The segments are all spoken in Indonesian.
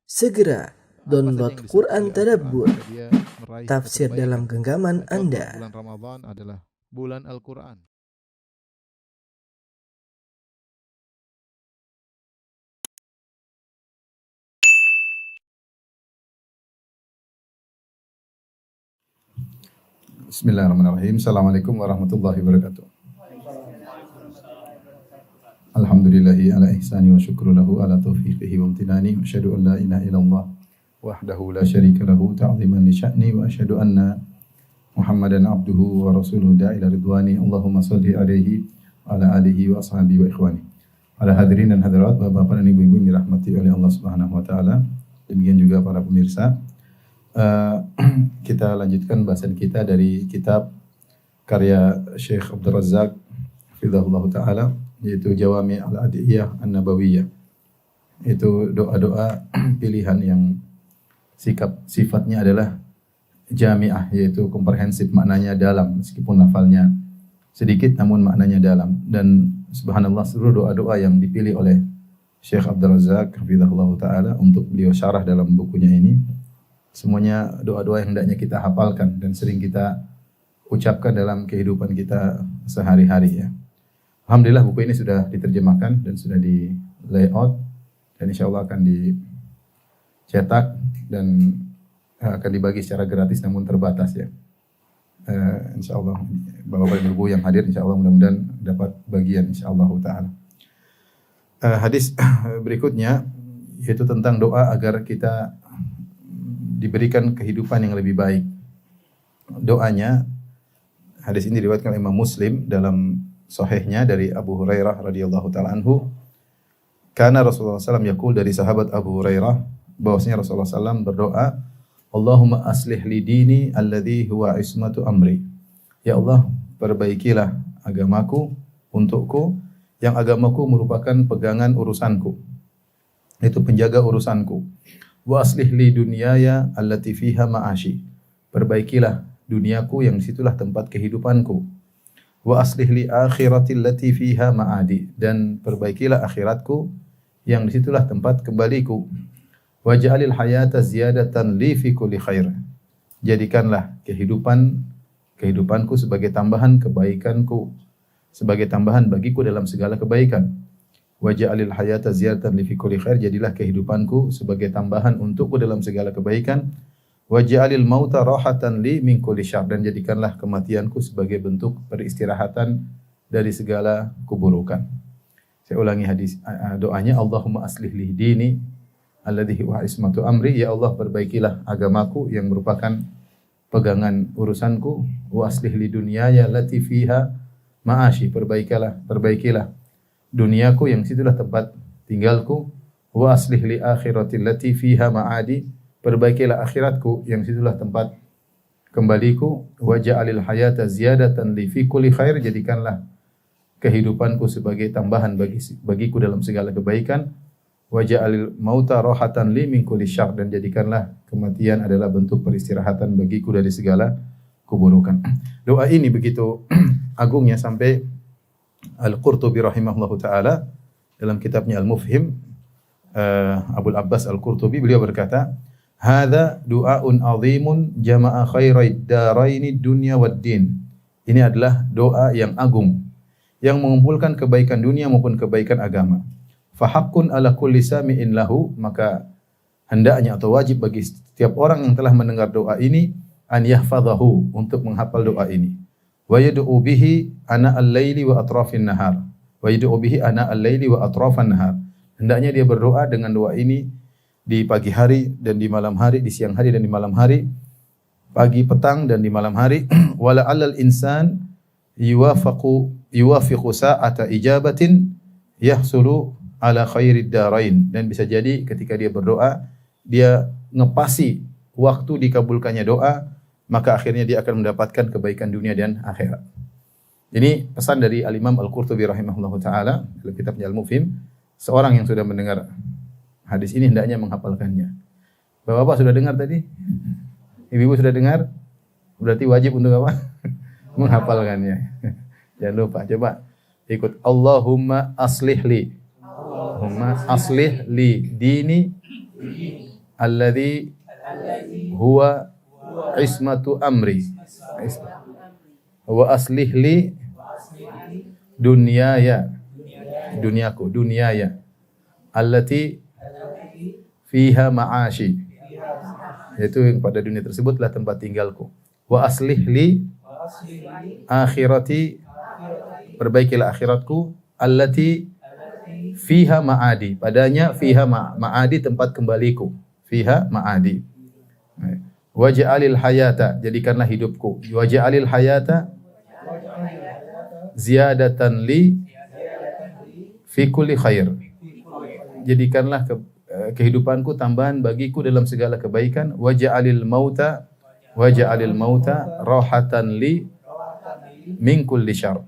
Segera download Quran Tadabbur, dia meraih tafsir kebaikan. dalam genggaman Contoh, Anda. bulan Ramadan adalah bulan Al-Quran. Bismillahirrahmanirrahim. Assalamualaikum warahmatullahi wabarakatuh. Alhamdulillahi ala ihsani wa syukru lahu ala taufiqihi wa amtinani. Wa asyhadu an la ilaha illallah wahdahu la syarika lahu ta'ziman li sya'ni. Wa asyhadu anna Muhammadan abduhu wa rasuluhu da'ila ridwani. Allahumma salli alaihi wa ala alihi wa ashabihi wa ikhwani. Para hadirin dan hadirat, bapak-bapak dan ibu-ibu yang dirahmati oleh Allah Subhanahu wa taala. Demikian juga para pemirsa. Kita lanjutkan bahasan kita dari kitab karya Syekh Abdul Razak hafizahullah ta'ala, yaitu Jawami al-Adiyah an-Nabawiyah. Itu doa-doa pilihan yang sifatnya adalah jami'ah, yaitu komprehensif, maknanya dalam, meskipun lafalnya sedikit namun maknanya dalam. Dan subhanallah, seluruh doa-doa yang dipilih oleh Syekh Abdul Razak hafizahullah ta'ala untuk beliau syarah dalam bukunya ini, semuanya doa-doa yang hendaknya kita hafalkan dan sering kita ucapkan dalam kehidupan kita sehari-hari ya. Alhamdulillah buku ini sudah diterjemahkan dan sudah di layout dan insya Allah akan dicetak dan akan dibagi secara gratis namun terbatas ya. Insya Allah bapak-bapak dan ibu yang hadir insya Allah mudah-mudahan dapat bagian insya Allah ta'ala. Hadis berikutnya yaitu tentang doa agar kita diberikan kehidupan yang lebih baik. Doanya, hadis ini diriwayatkan oleh Imam Muslim dalam sahihnya dari Abu Hurairah radhiyallahu taala anhu. Karena Rasulullah SAW yaqul, dari sahabat Abu Hurairah bahwasanya Rasulullah SAW berdoa, Allahumma aslih li dini alladhi huwa ismatu amri. Ya Allah, perbaikilah agamaku untukku yang agamaku merupakan pegangan urusanku. Itu penjaga urusanku. Wa aslih li dunyaya allati fiha ma'ashi. Perbaikilah duniaku yang situlah tempat kehidupanku. Wa aslih li akhirati allati fiha ma'adi. Dan perbaikilah akhiratku yang disitulah tempat kembaliku. Wa ja'alil hayata ziyadatan li fi kulli khair. Jadikanlah kehidupanku sebagai tambahan kebaikanku, sebagai tambahan bagiku dalam segala kebaikan. Wa ja'alil hayata ziyadatan li fi kulli khair. Jadilah kehidupanku sebagai tambahan untukku dalam segala kebaikan. Wa ja'alil mauta rahatan li min kulli syarr. Dan jadikanlah kematianku sebagai bentuk peristirahatan dari segala keburukan. Saya ulangi hadis doanya, Allahumma aslih li dini alladhi huwa ismatu amri. Ya Allah, perbaikilah agamaku yang merupakan pegangan urusanku. Wa aslih li dunyaya allati fiha ma'ashi. Perbaikilah duniaku yang situlah tempat tinggalku. Wa aslih li akhirati allati fiha ma'adi. Perbaikilah akhiratku yang situlah tempat kembaliku. Wa ja'alil hayata ziyadatan li fi kulli khair. Jadikanlah kehidupanku sebagai tambahan bagiku dalam segala kebaikan. Wa ja'alil mauta rahatan li min kulli syarr. Dan jadikanlah kematian adalah bentuk peristirahatan bagiku dari segala keburukan. Doa ini begitu agungnya sampai Al-Qurtubi rahimahullahu ta'ala dalam kitabnya Al-Mufhim, Abul Abbas Al-Qurtubi, beliau berkata, hadza du'aun azimun jama'a khairid daraini dunya wad din. Ini adalah doa yang agung yang mengumpulkan kebaikan dunia maupun kebaikan agama. Fa haqqun ala kulli sami'in lahu, maka hendaknya atau wajib bagi setiap orang yang telah mendengar doa ini an yahfadhahu, untuk menghafal doa ini. Wa yad'u bihi ana al-laili wa atrafin nahar. Wa yad'u bihi ana al-laili wa atrafan nahar. Hendaknya dia berdoa dengan doa ini di pagi hari dan di malam hari, di siang hari dan di malam hari, pagi, petang dan di malam hari. Wala 'alal insan yuwafiqu sa'ata ijabatin yahsulu ala khairid darain. Dan bisa jadi ketika dia berdoa, dia ngepasi waktu dikabulkannya doa, maka akhirnya dia akan mendapatkan kebaikan dunia dan akhirat. Ini pesan dari Al-Imam Al-Qurtubi rahimahullahu ta'ala dalam kitabnya Al-Mufhim. Seorang yang sudah mendengar hadis ini hendaknya menghafalkannya. Bapak-bapak sudah dengar tadi? Ibu-ibu sudah dengar? Berarti wajib untuk apa? Menghafalkannya. Jangan lupa, coba ikut. Allahumma aslih li. Allahumma aslih li dini alladzi huwa ismatu amri wa aslih li dunyaya dunyaya allati fiha ma'ashi, yaitu yang pada dunia tersebut adalah tempat tinggalku. Wa aslih li akhirati, perbaikilah akhiratku, allati fiha ma'adi, padanya fiha ma'adi, tempat kembaliku, fiha ma'adi. Waj'alil hayata, jadikanlah hidupku, waj'alil hayata ziyadatan li fi kulli khair, jadikanlah kehidupanku tambahan bagiku dalam segala kebaikan. Waj'alil mauta rahatan li min kulli syarr,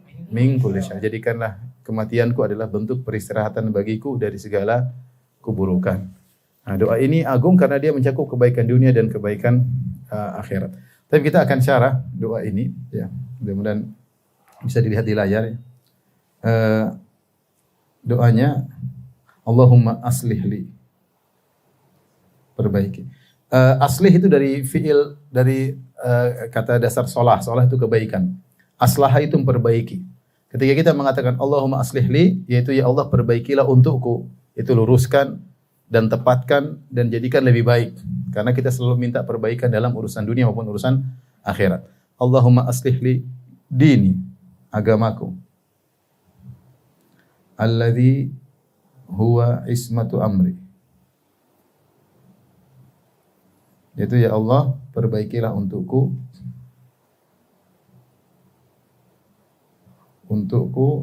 jadikanlah kematianku adalah bentuk peristirahatan bagiku dari segala keburukan. Nah, doa ini agung karena dia mencakup kebaikan dunia dan kebaikan akhirat. Tapi kita akan syarah doa ini, ya. Mudah-mudahan bisa dilihat di layar. Ya. Doanya, Allahumma aslih li, perbaiki. Aslih itu dari fiil, dari kata dasar solah. Solah itu kebaikan. Aslaha itu memperbaiki. Ketika kita mengatakan Allahumma aslih li, yaitu ya Allah perbaikilah untukku, itu luruskan dan tepatkan dan jadikan lebih baik. Karena kita selalu minta perbaikan dalam urusan dunia maupun urusan akhirat. Allahumma aslih li dini, agamaku, alladzi huwa ismatu amri, yaitu ya Allah perbaikilah untukku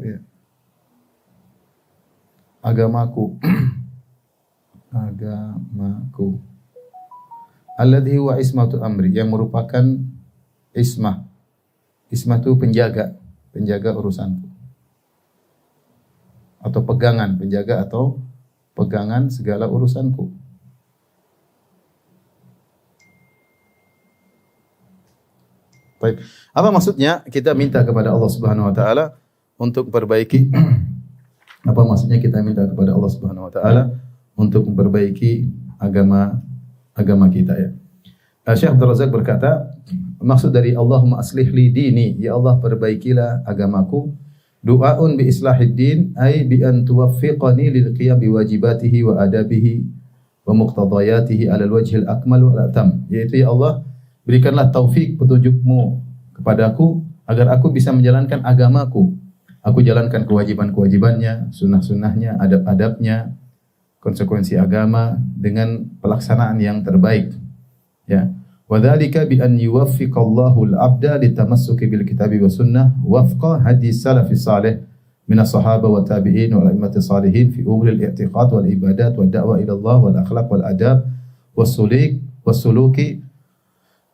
ya, agamaku alladzi huwa ismatu amri, yang merupakan ismah itu penjaga urusanku, atau pegangan segala urusanku. Baik. Apa maksudnya kita minta kepada Allah Subhanahu wa taala untuk memperbaiki? Apa maksudnya kita minta kepada Allah Subhanahu wa taala untuk memperbaiki agama kita, ya. Syekh Abdul Razak berkata, maksud dari Allahumma aslih li dini, ya Allah perbaikilah agamaku. Du'aun bi islahid din, ay bi an tuwaffiqani lil qiyam bi wajibatihi wa adabihi wa muqtadayatihi ala al-wajhil akmal wal atam. Yaitu ya Allah, berikanlah taufik petunjukmu kepadaku agar aku bisa menjalankan agamaku. Aku jalankan kewajiban-kewajibannya, sunnah-sunnahnya, adab-adabnya, konsekuensi agama dengan pelaksanaan yang terbaik. Ya. Wa dzalika bi an yuwaffiqallahu al-'abda litamassuki bil kitabi was sunnah wafqa hadis salafis salih min as-sahaba wa tabi'in wal a'immati salihin fi umuri al-i'tiqad wal ibadat wad da'wa ila Allah wal akhlaq wal adab was suluki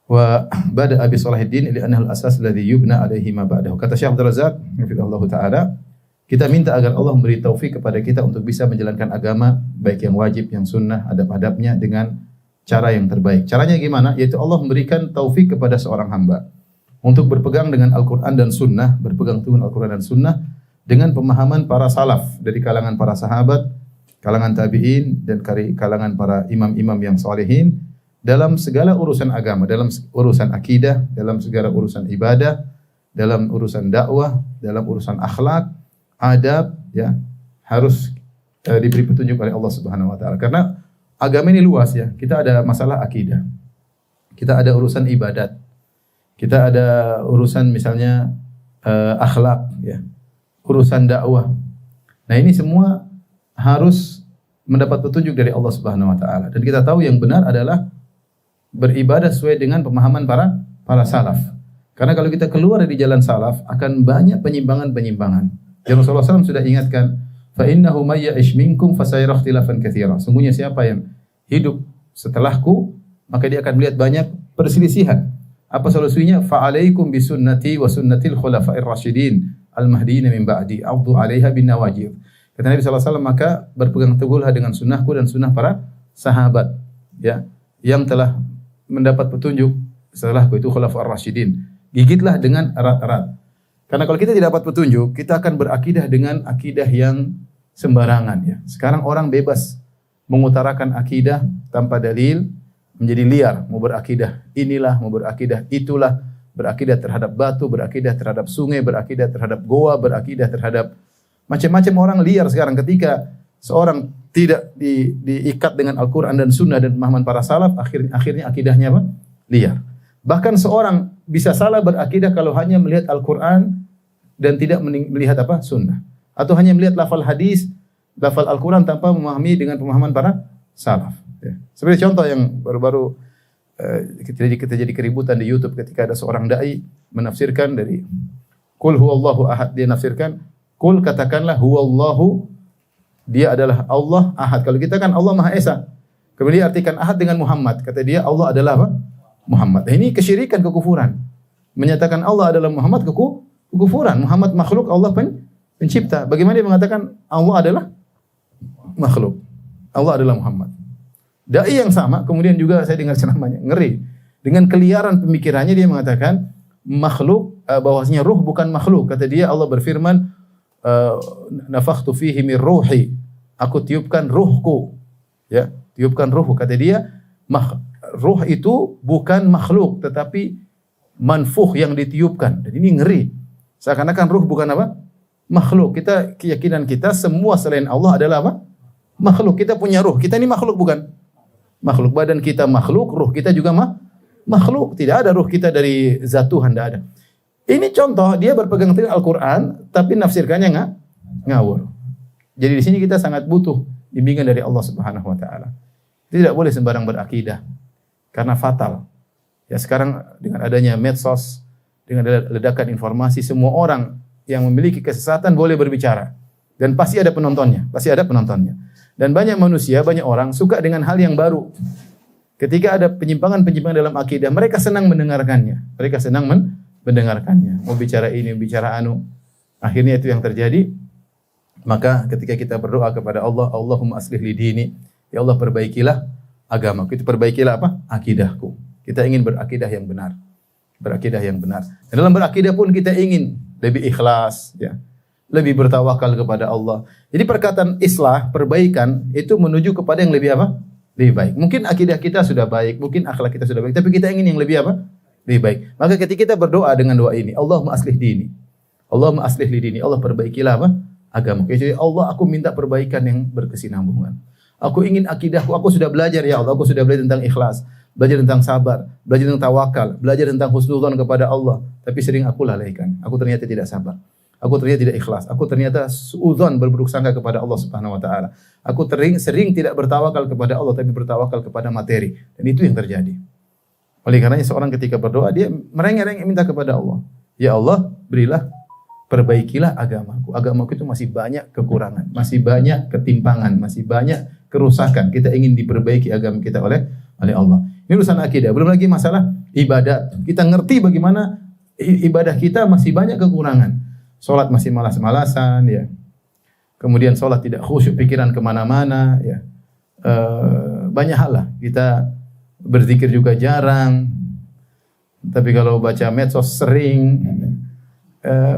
wa bada'a bi salahiddin li annahu al-asas alladhi yubna alaihi ma ba'dahu. Kata Syekh Abdul Razak hafizahullah taala, kita minta agar Allah memberi taufik kepada kita untuk bisa menjalankan agama baik yang wajib, yang sunnah, adab-adabnya dengan cara yang terbaik. Caranya gimana? Yaitu Allah memberikan taufik kepada seorang hamba untuk berpegang dengan Al-Quran dan Sunnah, berpegang teguh Al-Quran dan Sunnah dengan pemahaman para salaf dari kalangan para sahabat, kalangan tabi'in dan kalangan para imam-imam yang salihin dalam segala urusan agama, dalam urusan akidah, dalam segala urusan ibadah, dalam urusan dakwah, dalam urusan akhlak, adab, ya, harus diberi petunjuk oleh Allah Subhanahu wa taala. Karena agama ini luas, ya. Kita ada masalah akidah. Kita ada urusan ibadat. Kita ada urusan misalnya akhlak, ya. Urusan dakwah. Nah, ini semua harus mendapat petunjuk dari Allah Subhanahu wa taala. Dan kita tahu yang benar adalah beribadah sesuai dengan pemahaman para salaf. Karena kalau kita keluar dari jalan salaf akan banyak penyimpangan-penyimpangan. Dan Rasulullah SAW sudah ingatkan, fa innahu may ya'ish minkum fasayara ikhtilafan katsiran. Sungguhnya siapa yang hidup setelahku, maka dia akan melihat banyak perselisihan. Apa solusinya? Fa alaikum bisunnati wa sunnatil khulafa'ir rasyidin al-mahdiyyin min ba'di, 'addu 'alaiha bin nawajid. Kata Nabi sallallahu alaihi wasallam, maka berpegang teguhlah dengan sunnahku dan sunnah para sahabat, ya, yang telah mendapat petunjuk setelahku, itu khulafa'ir rasyidin. Gigitlah dengan erat-erat. Karena kalau kita tidak dapat petunjuk, kita akan berakidah dengan akidah yang sembarangan, ya. Sekarang orang bebas mengutarakan akidah tanpa dalil menjadi liar, mau berakidah inilah, mau berakidah itulah, berakidah terhadap batu, berakidah terhadap sungai, berakidah terhadap goa, berakidah terhadap macam-macam. Orang liar sekarang ketika seorang tidak diikat dengan Al-Quran dan Sunnah dan pemahaman para salaf, akhirnya akidahnya apa? Liar. Bahkan seorang bisa salah berakidah kalau hanya melihat Al-Quran dan tidak melihat apa? Sunnah. Atau hanya melihat lafal hadis, lafal Al-Quran tanpa memahami dengan pemahaman para salaf. Ya. Seperti contoh yang baru-baru kita jadi keributan di YouTube ketika ada seorang dai menafsirkan dari Qul huwallahu ahad, dia nafsirkan Qul, katakanlah huwallahu, dia adalah Allah ahad. Kalau kita kan Allah Maha Esa. Kemudian dia artikan ahad dengan Muhammad. Kata dia Allah adalah apa? Muhammad. Ini kesyirikan, kekufuran. Menyatakan Allah adalah Muhammad, kekufuran. Muhammad makhluk, Allah pencipta. Bagaimana dia mengatakan Allah adalah makhluk? Allah adalah Muhammad. Dai yang sama, kemudian juga saya dengar ceramahnya, ngeri. Dengan keliaran pemikirannya dia mengatakan makhluk, bahwasanya ruh bukan makhluk. Kata dia Allah berfirman, nafakhtu fihi min ruhi. Aku tiupkan ruhku. Ya, tiupkan ruhku. Kata dia, ruh itu bukan makhluk, tetapi manfuh yang ditiupkan. Dan ini ngeri. Seakan-akan ruh bukan apa? Makhluk. Keyakinan kita semua selain Allah adalah apa? Makhluk. Kita punya ruh. Kita ini makhluk bukan? Makhluk. Badan kita makhluk, ruh kita juga makhluk. Tidak ada ruh kita dari zat Tuhan, tidak ada. Ini contoh, dia berpegang teguh Al-Quran, tapi nafsirkannya ngawur. Jadi di sini kita sangat butuh bimbingan dari Allah Subhanahu Wa Taala. Tidak boleh sembarang berakidah, karena fatal. Ya sekarang dengan adanya medsos, dengan ledakan informasi, semua orang yang memiliki kesesatan boleh berbicara, dan pasti ada penontonnya, Dan banyak manusia, banyak orang suka dengan hal yang baru. Ketika ada penyimpangan-penyimpangan dalam akidah, mereka senang mendengarkannya. Mau bicara ini, bicara anu. Akhirnya itu yang terjadi. Maka ketika kita berdoa kepada Allah, Allahumma aslih li dini. Ya Allah, perbaikilah agamaku. Itu perbaikilah apa? Akidahku. Kita ingin berakidah yang benar. Dan dalam berakidah pun kita ingin lebih ikhlas, ya. Lebih bertawakal kepada Allah. Jadi perkataan islah, perbaikan, itu menuju kepada yang lebih apa? Lebih baik. Mungkin akidah kita sudah baik, mungkin akhlak kita sudah baik, tapi kita ingin yang lebih apa? Lebih baik. Maka ketika kita berdoa dengan doa ini, Allahumma aslih dini. Allahumma aslih li dini. Allah perbaikilah apa? Agama. Jadi Allah, aku minta perbaikan yang berkesinambungan. Aku ingin akidahku, aku sudah belajar ya Allah, aku sudah belajar tentang ikhlas, belajar tentang sabar, belajar tentang tawakal, belajar tentang husnudzon kepada Allah, tapi sering aku lalaikan. Aku ternyata tidak sabar. Aku ternyata tidak ikhlas. Aku ternyata suudzon, berburuk sangka kepada Allah Subhanahu Wa Taala. Aku sering tidak bertawakal kepada Allah, tapi bertawakal kepada materi. Dan itu yang terjadi. Oleh karenanya seorang ketika berdoa, dia merengek-rengek minta kepada Allah. Ya Allah, berilah, perbaikilah agamaku. Agamaku itu masih banyak kekurangan, masih banyak ketimpangan, masih banyak kerusakan. Kita ingin diperbaiki agama kita oleh Allah. Ini urusan akidah. Belum lagi masalah ibadat. Kita ngerti bagaimana ibadah kita masih banyak kekurangan. Salat masih malas-malasan, ya. Kemudian salat tidak khusyuk, pikiran kemana-mana, ya. Banyak hal lah. Kita berzikir juga jarang. Tapi kalau baca medsos sering.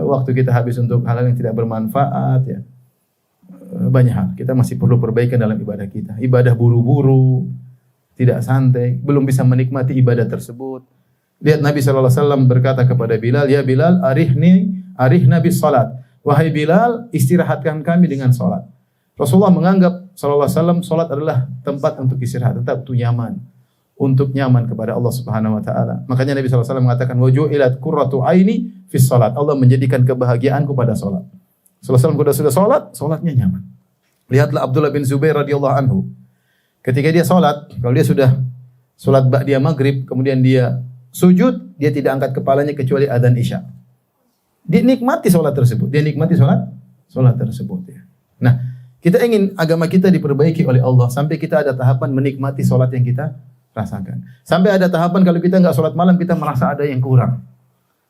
Waktu kita habis untuk hal-hal yang tidak bermanfaat, ya. Banyak hal. Kita masih perlu perbaikan dalam ibadah kita. Ibadah buru-buru, tidak santai, belum bisa menikmati ibadah tersebut. Lihat Nabi SAW berkata kepada Bilal, ya Bilal, arihna bis salat. Wahai Bilal, istirahatkan kami dengan salat. Rasulullah menganggap SAW salat adalah tempat untuk istirahat, tetap untuk nyaman kepada Allah Subhanahu Wa Taala. Makanya Nabi SAW mengatakan, waju'ilat qurratu aini fis salat. Allah menjadikan kebahagiaanku pada salat. SAW sudah salat, salatnya nyaman. Lihatlah Abdullah bin Zubair radhiyallahu anhu. Ketika dia salat, kalau dia sudah salat ba'diyah maghrib, kemudian dia sujud, dia tidak angkat kepalanya kecuali adzan isya. Dia nikmati salat tersebut. Ya. Nah, kita ingin agama kita diperbaiki oleh Allah sampai kita ada tahapan menikmati salat yang kita rasakan. Sampai ada tahapan kalau kita enggak salat malam kita merasa ada yang kurang.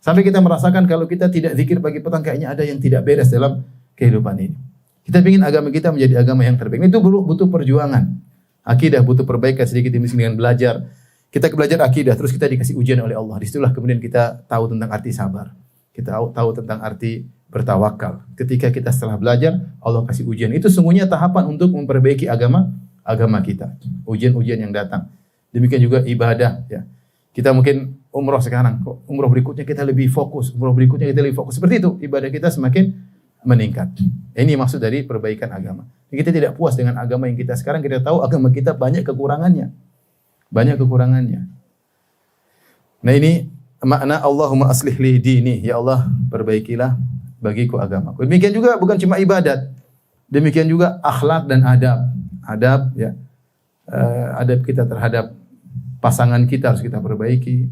Sampai kita merasakan kalau kita tidak zikir pagi petang kayaknya ada yang tidak beres dalam kehidupan ini. Kita ingin agama kita menjadi agama yang terbaik. Itu butuh perjuangan. Akidah butuh perbaikan sedikit demi sedikit dengan belajar. Kita belajar akidah, terus kita dikasih ujian oleh Allah. Disitulah kemudian kita tahu tentang arti sabar. Kita tahu tentang arti bertawakal. Ketika kita setelah belajar, Allah kasih ujian. Itu sungguhnya tahapan untuk memperbaiki agama agama kita, ujian-ujian yang datang. Demikian juga ibadah, ya. Kita mungkin umroh sekarang, kok umroh berikutnya kita lebih fokus, umroh berikutnya kita lebih fokus. Seperti itu, ibadah kita semakin meningkat. Ini maksud dari perbaikan agama. Kita tidak puas dengan agama yang kita sekarang, kita tahu agama kita banyak kekurangannya. Banyak kekurangannya. Nah, ini makna Allahumma aslih li dini, ya Allah perbaikilah bagiku agamaku. Demikian juga bukan cuma ibadat. Demikian juga akhlak dan adab. Adab, ya. Adab kita terhadap pasangan kita harus kita perbaiki.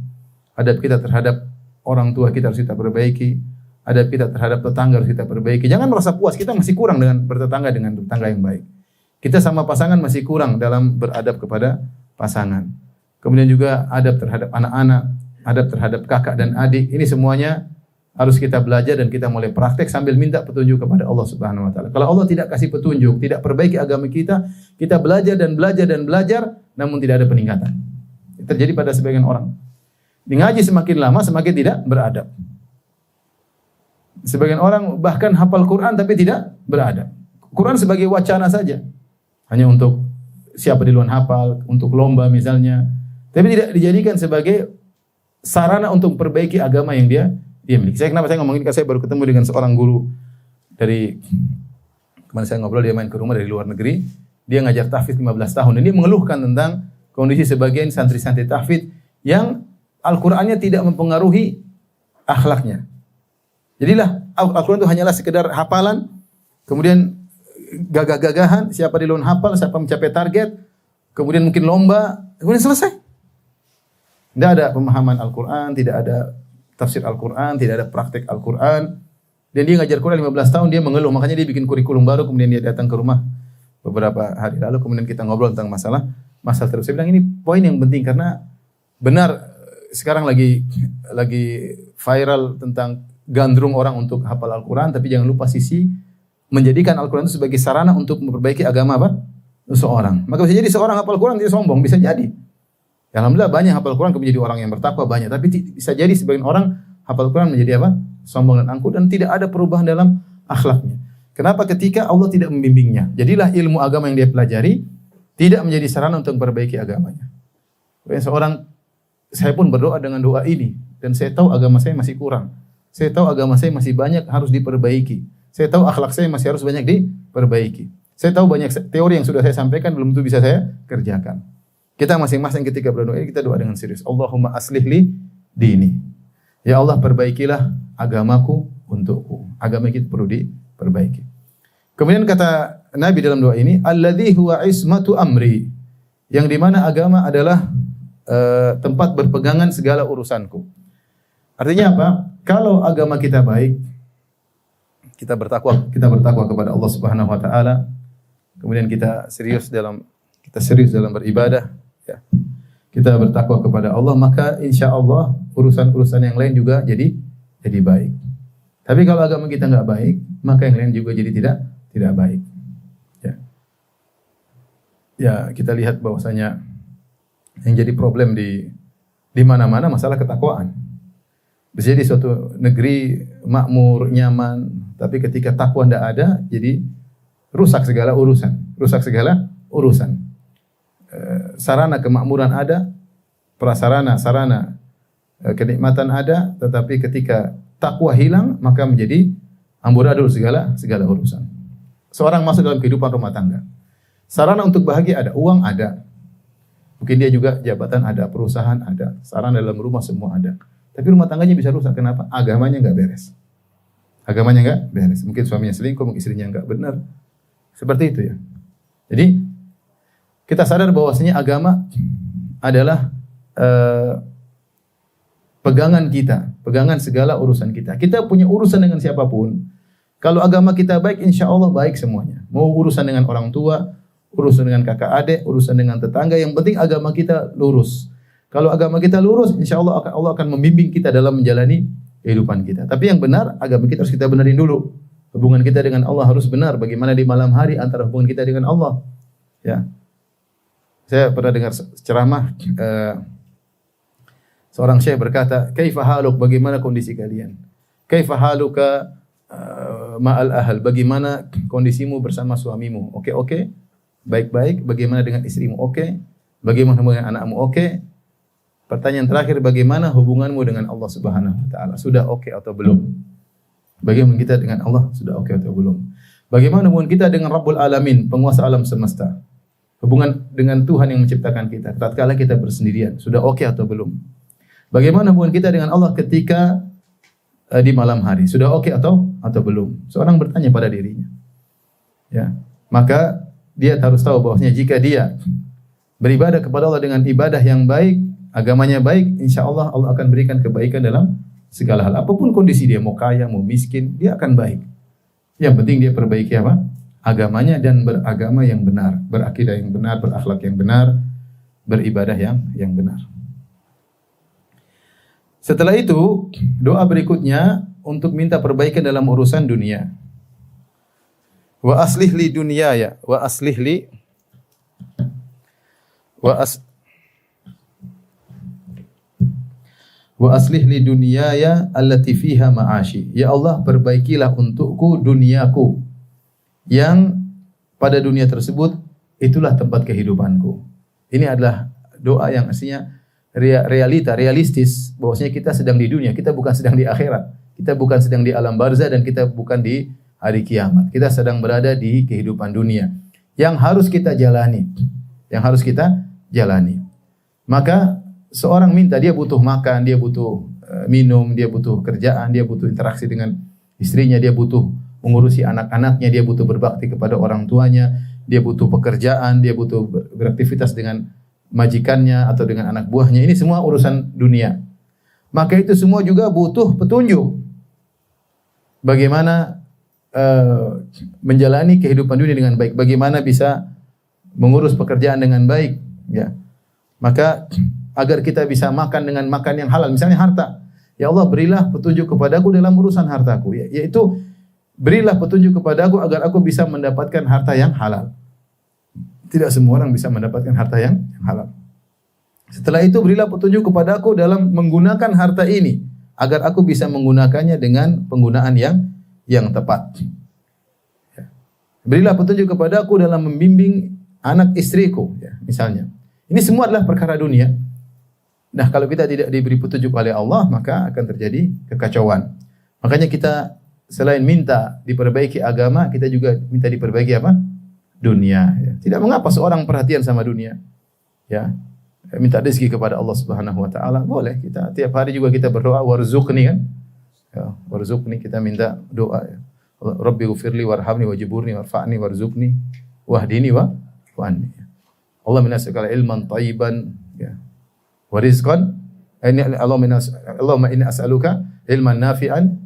Adab kita terhadap orang tua kita harus kita perbaiki. Adab kita terhadap tetangga harus kita perbaiki. Jangan merasa puas, kita masih kurang dengan bertetangga dengan tetangga yang baik. Kita sama pasangan masih kurang dalam beradab kepada pasangan. Kemudian juga adab terhadap anak-anak, adab terhadap kakak dan adik. Ini semuanya harus kita belajar dan kita mulai praktek sambil minta petunjuk kepada Allah Subhanahu wa taala. Kalau Allah tidak kasih petunjuk, tidak perbaiki agama kita, kita belajar dan belajar dan belajar namun tidak ada peningkatan. Itu terjadi pada sebagian orang. Ngaji semakin lama semakin tidak beradab. Sebagian orang bahkan hafal Quran tapi tidak beradab. Quran sebagai wacana saja. Hanya untuk siapa duluan hafal, untuk lomba misalnya. Tapi tidak dijadikan sebagai sarana untuk perbaiki agama yang dia miliki. Kenapa saya ngomongin? Karena saya baru ketemu dengan seorang guru dari kemarin saya ngobrol, dia main ke rumah dari luar negeri. Dia ngajar tahfidz 15 tahun. Ini mengeluhkan tentang kondisi sebagian santri-santri tahfidz yang Al-Qur'annya tidak mempengaruhi akhlaknya. Jadilah Al-Qur'an itu hanyalah sekedar hafalan, kemudian gagah-gagahan, siapa duluan hafal, siapa mencapai target, kemudian mungkin lomba, kemudian selesai. Tidak ada pemahaman Al-Qur'an, tidak ada tafsir Al-Quran, tidak ada praktek Al-Quran. Dan dia ngajar Quran 15 tahun, dia mengeluh. Makanya dia bikin kurikulum baru, kemudian dia datang ke rumah beberapa hari lalu, kemudian kita ngobrol tentang masalah terus. Saya bilang ini poin yang penting, karena benar sekarang lagi viral tentang gandrung orang untuk hafal Al-Quran, tapi jangan lupa sisi menjadikan Al-Quran itu sebagai sarana untuk memperbaiki agama apa? Seseorang. Maka bisa jadi seorang hafal Al-Quran dia sombong, bisa jadi. Alhamdulillah banyak hafal Quran kemudian jadi orang yang bertakwa banyak, tapi bisa jadi sebagian orang hafal Quran menjadi apa? Sombong dan angkuh dan tidak ada perubahan dalam akhlaknya. Kenapa? Ketika Allah tidak membimbingnya. Jadilah ilmu agama yang dia pelajari tidak menjadi sarana untuk memperbaiki agamanya. Saya pun berdoa dengan doa ini dan saya tahu agama saya masih kurang. Saya tahu agama saya masih banyak harus diperbaiki. Saya tahu akhlak saya masih harus banyak diperbaiki. Saya tahu banyak teori yang sudah saya sampaikan belum tentu bisa saya kerjakan. Kita masing-masing ketika berdoa ini kita doa dengan serius. Allahumma aslih li dini. Ya Allah perbaikilah agamaku untukku. Agama kita perlu diperbaiki. Kemudian kata Nabi dalam doa ini, alladzi huwa ismatu amri. Yang di mana agama adalah tempat berpegangan segala urusanku. Artinya apa? Kalau agama kita baik, kita bertakwa kepada Allah Subhanahu wa taala. Kemudian kita serius dalam beribadah. Ya. Kita bertakwa kepada Allah, maka insya Allah urusan-urusan yang lain juga jadi baik. Tapi kalau agama kita nggak baik, maka yang lain juga jadi tidak baik. Ya, kita lihat bahwasanya yang jadi problem di mana-mana masalah ketakwaan. Bisa jadi suatu negeri makmur, nyaman, tapi ketika takwa tidak ada, jadi rusak segala urusan. Sarana kemakmuran ada, sarana kenikmatan ada, tetapi ketika takwa hilang maka menjadi amburadul segala urusan. Seorang masuk dalam kehidupan rumah tangga. Sarana untuk bahagia ada, uang ada. Mungkin dia juga jabatan ada, perusahaan ada, sarana dalam rumah semua ada. Tapi rumah tangganya bisa rusak. Kenapa? Agamanya enggak beres. Mungkin suaminya selingkuh, mungkin istrinya enggak benar. Seperti itu ya. Jadi kita sadar bahwasanya agama adalah pegangan kita, pegangan segala urusan kita. Kita punya urusan dengan siapapun. Kalau agama kita baik, insya Allah baik semuanya. Mau urusan dengan orang tua, urusan dengan kakak adik, urusan dengan tetangga, yang penting agama kita lurus. Kalau agama kita lurus, insya Allah akan membimbing kita dalam menjalani kehidupan kita. Tapi yang benar, agama kita harus kita benarin dulu. Hubungan kita dengan Allah harus benar. Bagaimana di malam hari antara hubungan kita dengan Allah. Ya. Saya pernah dengar ceramah seorang syekh berkata, "Kaifa haluk? Bagaimana kondisi kalian? Kaifa haluka ma'al ahal? Bagaimana kondisimu bersama suamimu?" Oke. baik-baik, bagaimana dengan istrimu? Oke. Bagaimana dengan anakmu? Oke. Pertanyaan terakhir, bagaimana hubunganmu dengan Allah Subhanahu wa taala? Sudah oke atau belum? Bagaimana kita dengan Allah? Sudah oke atau belum? Bagaimana hubungan kita dengan Rabbul Alamin, penguasa alam semesta? Hubungan dengan Tuhan yang menciptakan kita tatkala kita bersendirian, sudah oke atau belum? Bagaimana hubungan kita dengan Allah ketika di malam hari, sudah oke atau belum? Seorang bertanya pada dirinya. Ya, maka dia harus tahu bahwasanya jika dia beribadah kepada Allah dengan ibadah yang baik, agamanya baik, insya Allah Allah akan berikan kebaikan dalam segala hal. Apapun kondisi dia, mau kaya, mau miskin, dia akan baik. Yang penting dia perbaiki apa? Agamanya dan beragama yang benar, berakidah yang benar, berakhlak yang benar, beribadah yang benar. Setelah itu, doa berikutnya untuk minta perbaikan dalam urusan dunia. Wa aslih li dunyaya wa aslih li wa aslih li dunyaya allati fiha ma'ashi. Ya Allah, perbaikilah untukku duniaku yang pada dunia tersebut itulah tempat kehidupanku. Ini adalah doa yang aslinya realistis, bahwasanya kita sedang di dunia, kita bukan sedang di akhirat. Kita bukan sedang di alam barzah dan kita bukan di hari kiamat. Kita sedang berada di kehidupan dunia yang harus kita jalani. Yang harus kita jalani. Maka seorang minta, dia butuh makan, dia butuh minum, dia butuh kerjaan, dia butuh interaksi dengan istrinya, dia butuh mengurusi anak-anaknya, dia butuh berbakti kepada orang tuanya, dia butuh pekerjaan, dia butuh beraktivitas dengan majikannya atau dengan anak buahnya. Ini semua urusan dunia. Maka itu semua juga butuh petunjuk. Bagaimana menjalani kehidupan dunia dengan baik, bagaimana bisa mengurus pekerjaan dengan baik, ya. Maka agar kita bisa makan dengan makan yang halal, misalnya harta. Ya Allah, berilah petunjuk kepadaku dalam urusan hartaku, yaitu berilah petunjuk kepadaku agar aku bisa mendapatkan harta yang halal. Tidak semua orang bisa mendapatkan harta yang halal. Setelah itu berilah petunjuk kepadaku dalam menggunakan harta ini agar aku bisa menggunakannya dengan penggunaan yang tepat. Berilah petunjuk kepadaku dalam membimbing anak istriku, ya, misalnya. Ini semua adalah perkara dunia. Nah, kalau kita tidak diberi petunjuk oleh Allah, maka akan terjadi kekacauan. Makanya kita selain minta diperbaiki agama, kita juga minta diperbaiki apa? Dunia. Ya. Tidak mengapa seorang perhatian sama dunia. Ya, minta rezeki kepada Allah Subhanahu Wa Taala, boleh. Kita tiap hari juga kita berdoa warzuqni, kan? Ya, warzuqni, kita minta doa. Ya. Rabbi ghfirli warhamni wajburni warfa'ni warzuqni wahdini wa anni. Allah minas'aluka ilman thayyiban, ya. Wa rizqan. Allahumma inni as'aluka ilman nafi'an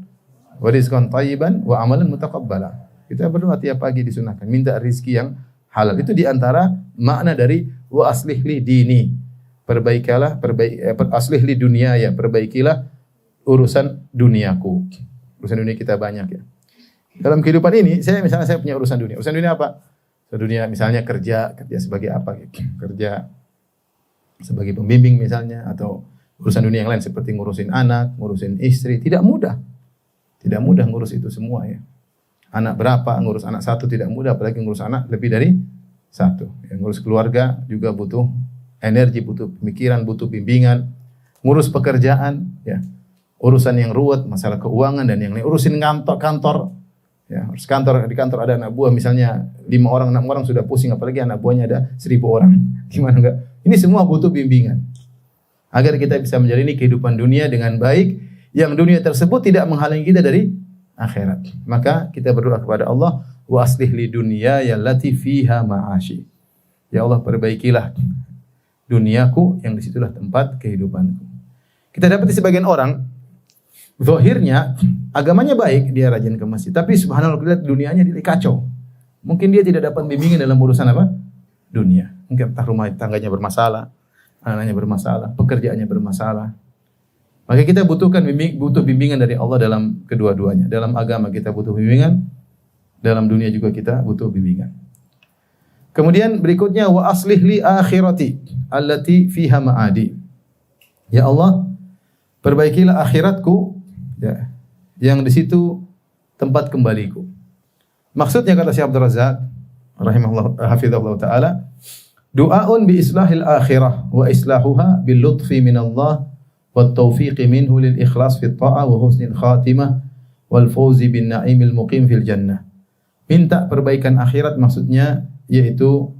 wa rizqan thayyiban wa amalan mutaqabbala. Kita berdoa tiap pagi disunahkan, minta rezeki yang halal. Itu diantara makna dari wa aslih li dini. Perbaikilah, aslih li dunia, ya, perbaikilah urusan duniaku. Urusan dunia kita banyak, ya. Dalam kehidupan ini, saya punya urusan dunia. Urusan dunia apa? Urusan dunia misalnya kerja sebagai apa? Kerja sebagai pembimbing misalnya, atau urusan dunia yang lain seperti ngurusin anak, ngurusin istri. Tidak mudah ngurus itu semua, ya. Anak berapa, ngurus anak satu tidak mudah, apalagi ngurus anak lebih dari satu. Yang ngurus keluarga juga butuh energi, butuh pemikiran, butuh bimbingan. Ngurus pekerjaan, ya, urusan yang ruwet, masalah keuangan dan yang lain. Urusin kantor, ya, harus di kantor ada anak buah misalnya 5 orang, 6 orang sudah pusing, apalagi anak buahnya ada 1000 orang. Gimana enggak? Ini semua butuh bimbingan. Agar kita bisa menjalani kehidupan dunia dengan baik, yang dunia tersebut tidak menghalangi kita dari akhirat. Maka kita berdoa kepada Allah, wa aslih li dunyaya allati fiha ma'ashi. Ya Allah, perbaikilah duniaku yang disitulah tempat kehidupanku. Kita dapat di sebagian orang, zahirnya agamanya baik, dia rajin ke masjid, tapi subhanallah lihat dunianya dia kacau. Mungkin dia tidak dapat bimbingan dalam urusan apa? Dunia. Mungkin entah rumah tangganya bermasalah, anaknya bermasalah, pekerjaannya bermasalah. Maka kita butuh bimbingan dari Allah dalam kedua-duanya. Dalam agama kita butuh bimbingan, dalam dunia juga kita butuh bimbingan. Kemudian berikutnya wa aslih li akhirati allati fiha ma'adi. Ya Allah, perbaikilah akhiratku, ya, yang di situ tempat kembaliku. Maksudnya kata Syekh Abdul Razak, rahimahullah hafizahullah taala, du'aun bi islahil akhirah wa islahuha bil lutfi min Allah wat taufiqi minhu lil ikhlas fi ta'ah wa husnil khatimah wal fawzi bin na'imil muqim fil jannah. Minta perbaikan akhirat maksudnya yaitu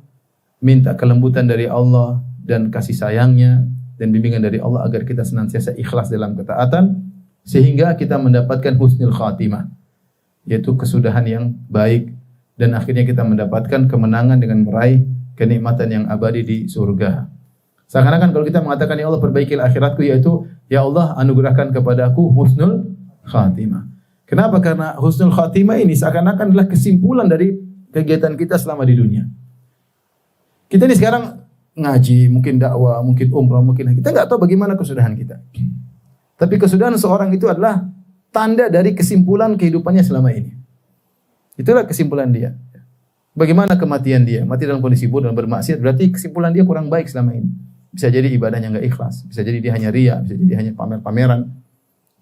minta kelembutan dari Allah dan kasih sayangnya dan bimbingan dari Allah agar kita senantiasa ikhlas dalam ketaatan sehingga kita mendapatkan husnul khatimah, yaitu kesudahan yang baik dan akhirnya kita mendapatkan kemenangan dengan meraih kenikmatan yang abadi di surga. Seakan-akan kalau kita mengatakan ya Allah perbaikilah akhiratku, yaitu ya Allah anugerahkan kepadaku husnul khatimah. Kenapa? Karena husnul khatimah ini seakan-akan adalah kesimpulan dari kegiatan kita selama di dunia. Kita ini sekarang ngaji, mungkin dakwah, mungkin umrah, mungkin kita nggak tahu bagaimana kesudahan kita. Tapi kesudahan seorang itu adalah tanda dari kesimpulan kehidupannya selama ini. Itulah kesimpulan dia. Bagaimana kematian dia? Mati dalam kondisi bodoh dan bermaksiat, berarti kesimpulan dia kurang baik selama ini. Bisa jadi ibadahnya nggak ikhlas, bisa jadi dia hanya riya, bisa jadi dia hanya pamer-pameran.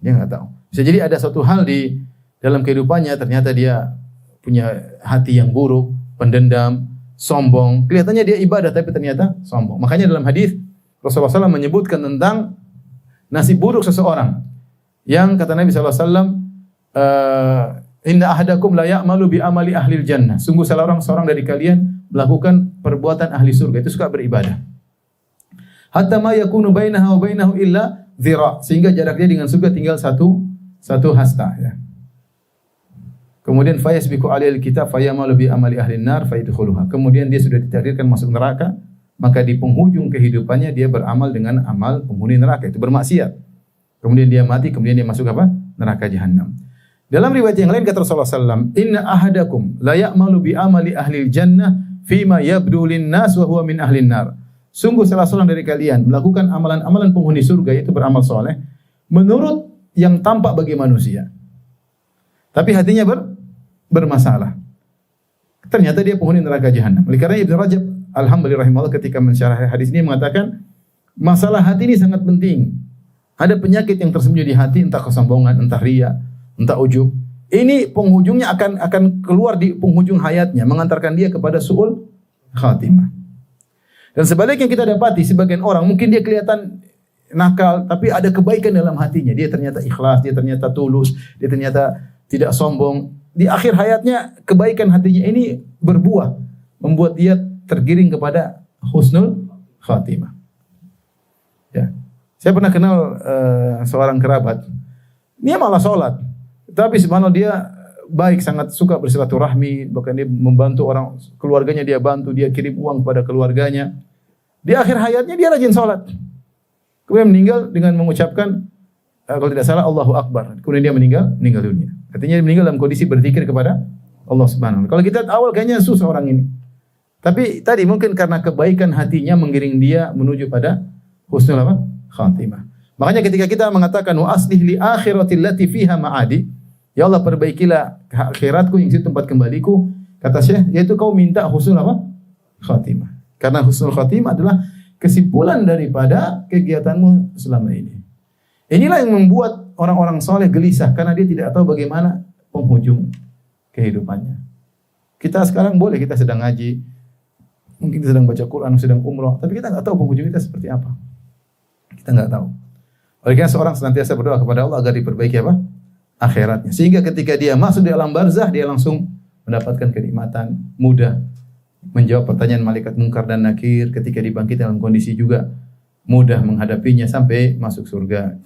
Dia nggak tahu. Bisa jadi ada suatu hal di dalam kehidupannya, ternyata dia punya hati yang buruk, pendendam, sombong. Kelihatannya dia ibadah, tapi ternyata sombong. Makanya dalam hadis Rasulullah SAW menyebutkan tentang nasib buruk seseorang yang kata Nabi SAW, inna ahadakum la ya'malu bi amali ahlil jannah. Sungguh salah seorang dari kalian melakukan perbuatan ahli surga, itu suka beribadah. Hatta ma yakunu bainaha wa bainahu illa dhira, sehingga jarak dia dengan surga tinggal satu hasta, ya. Kemudian fayasbiqu alaihi alkitab fayamalu bi amali ahli nar fayadkhuluha. Kemudian dia sudah ditakdirkan masuk neraka, maka di penghujung kehidupannya dia beramal dengan amal penghuni neraka, itu bermaksiat. Kemudian dia mati, kemudian dia masuk apa? Neraka jahanam. Dalam riwayat yang lain kata Rasulullah SAW, inna ahadakum la ya'malu bi amali ahli jannah fima yabdu lin nas wa huwa min ahli nar. Sungguh salah seorang dari kalian melakukan amalan-amalan penghuni surga, yaitu beramal soleh menurut yang tampak bagi manusia, tapi hatinya bermasalah. Ternyata dia penghuni neraka jahanam. Oleh karena Ibnu Rajab alhamdulillah rahimahullah ketika mensyarah hadis ini mengatakan masalah hati ini sangat penting. Ada penyakit yang tersembunyi di hati, entah kesombongan, entah riya, entah ujub. Ini penghujungnya akan keluar di penghujung hayatnya, mengantarkan dia kepada su'ul khatimah. Dan sebaliknya kita dapati sebagian orang mungkin dia kelihatan nakal, tapi ada kebaikan dalam hatinya. Dia ternyata ikhlas, dia ternyata tulus, dia ternyata tidak sombong. Di akhir hayatnya kebaikan hatinya ini berbuah, membuat dia tergiring kepada husnul khatimah. Ya. Saya pernah kenal seorang kerabat. Dia malah sholat, tapi subhanallah dia baik, sangat suka bersilaturahmi, bahkan dia membantu orang, keluarganya dia bantu, dia kirim uang kepada keluarganya. Di akhir hayatnya dia rajin sholat. Kemudian meninggal dengan mengucapkan kalau tidak salah Allahu Akbar. Kemudian dia meninggal dunia. Artinya dia meninggal dalam kondisi berzikir kepada Allah Subhanahu wa taala. Kalau kita awal kayaknya susah orang ini. Tapi tadi mungkin karena kebaikan hatinya menggiring dia menuju pada husnul apa? Khatimah. Makanya ketika kita mengatakan wa aslih li akhirati allati fiha ma'adi, ya Allah perbaikilah akhiratku yang situ tempat kembaliku, kata Syekh, yaitu kau minta husnul apa? Khatimah. Karena husnul khatimah adalah kesimpulan daripada kegiatanmu selama ini. Inilah yang membuat orang-orang soleh gelisah karena dia tidak tahu bagaimana penghujung kehidupannya. Kita sekarang boleh, kita sedang ngaji, mungkin kita sedang baca Quran, sedang umrah, tapi kita nggak tahu penghujung kita seperti apa. Kita nggak tahu. Oleh karena seorang senantiasa berdoa kepada Allah agar diperbaiki apa? Akhiratnya. Sehingga ketika dia masuk di alam barzah, dia langsung mendapatkan kenikmatan, mudah menjawab pertanyaan malaikat mungkar dan nakir, ketika dibangkitkan dalam kondisi juga mudah menghadapinya sampai masuk surga.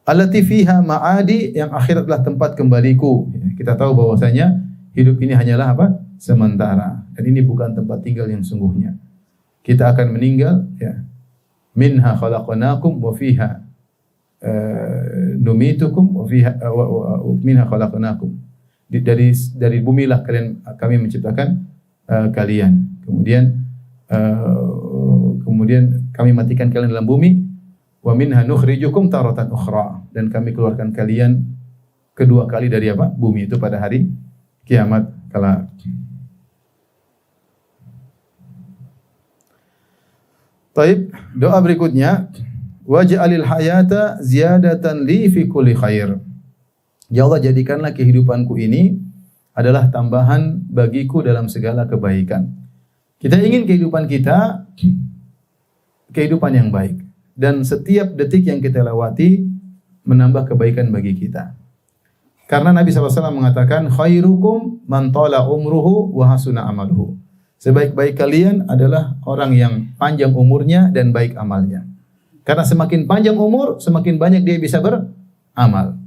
Allati fiha ma'adi, yang akhirat adalah tempat kembaliku. Kita tahu bahwasanya hidup ini hanyalah apa? Sementara. Dan ini bukan tempat tinggal yang sungguhnya. Kita akan meninggal, ya. Minha khalaqnakum wa fiha numitukum wa fiha minha khalaqnakum. Dari bumilah kami menciptakan kalian. Kemudian kami matikan kalian dalam bumi, wa minha nukhrijukum taratan ukhra, dan kami keluarkan kalian kedua kali dari apa? Bumi, itu pada hari kiamat kelak. Taib, doa berikutnya, waj'alil hayata ziyadatan li fi kulli khair. Ya Allah, jadikanlah kehidupanku ini adalah tambahan bagiku dalam segala kebaikan. Kita ingin kehidupan kita kehidupan yang baik, dan setiap detik yang kita lewati menambah kebaikan bagi kita. Karena Nabi SAW mengatakan, khairukum man tala umruhu wa hasuna amaluhu. Sebaik-baik kalian adalah orang yang panjang umurnya dan baik amalnya. Karena semakin panjang umur, semakin banyak dia bisa beramal.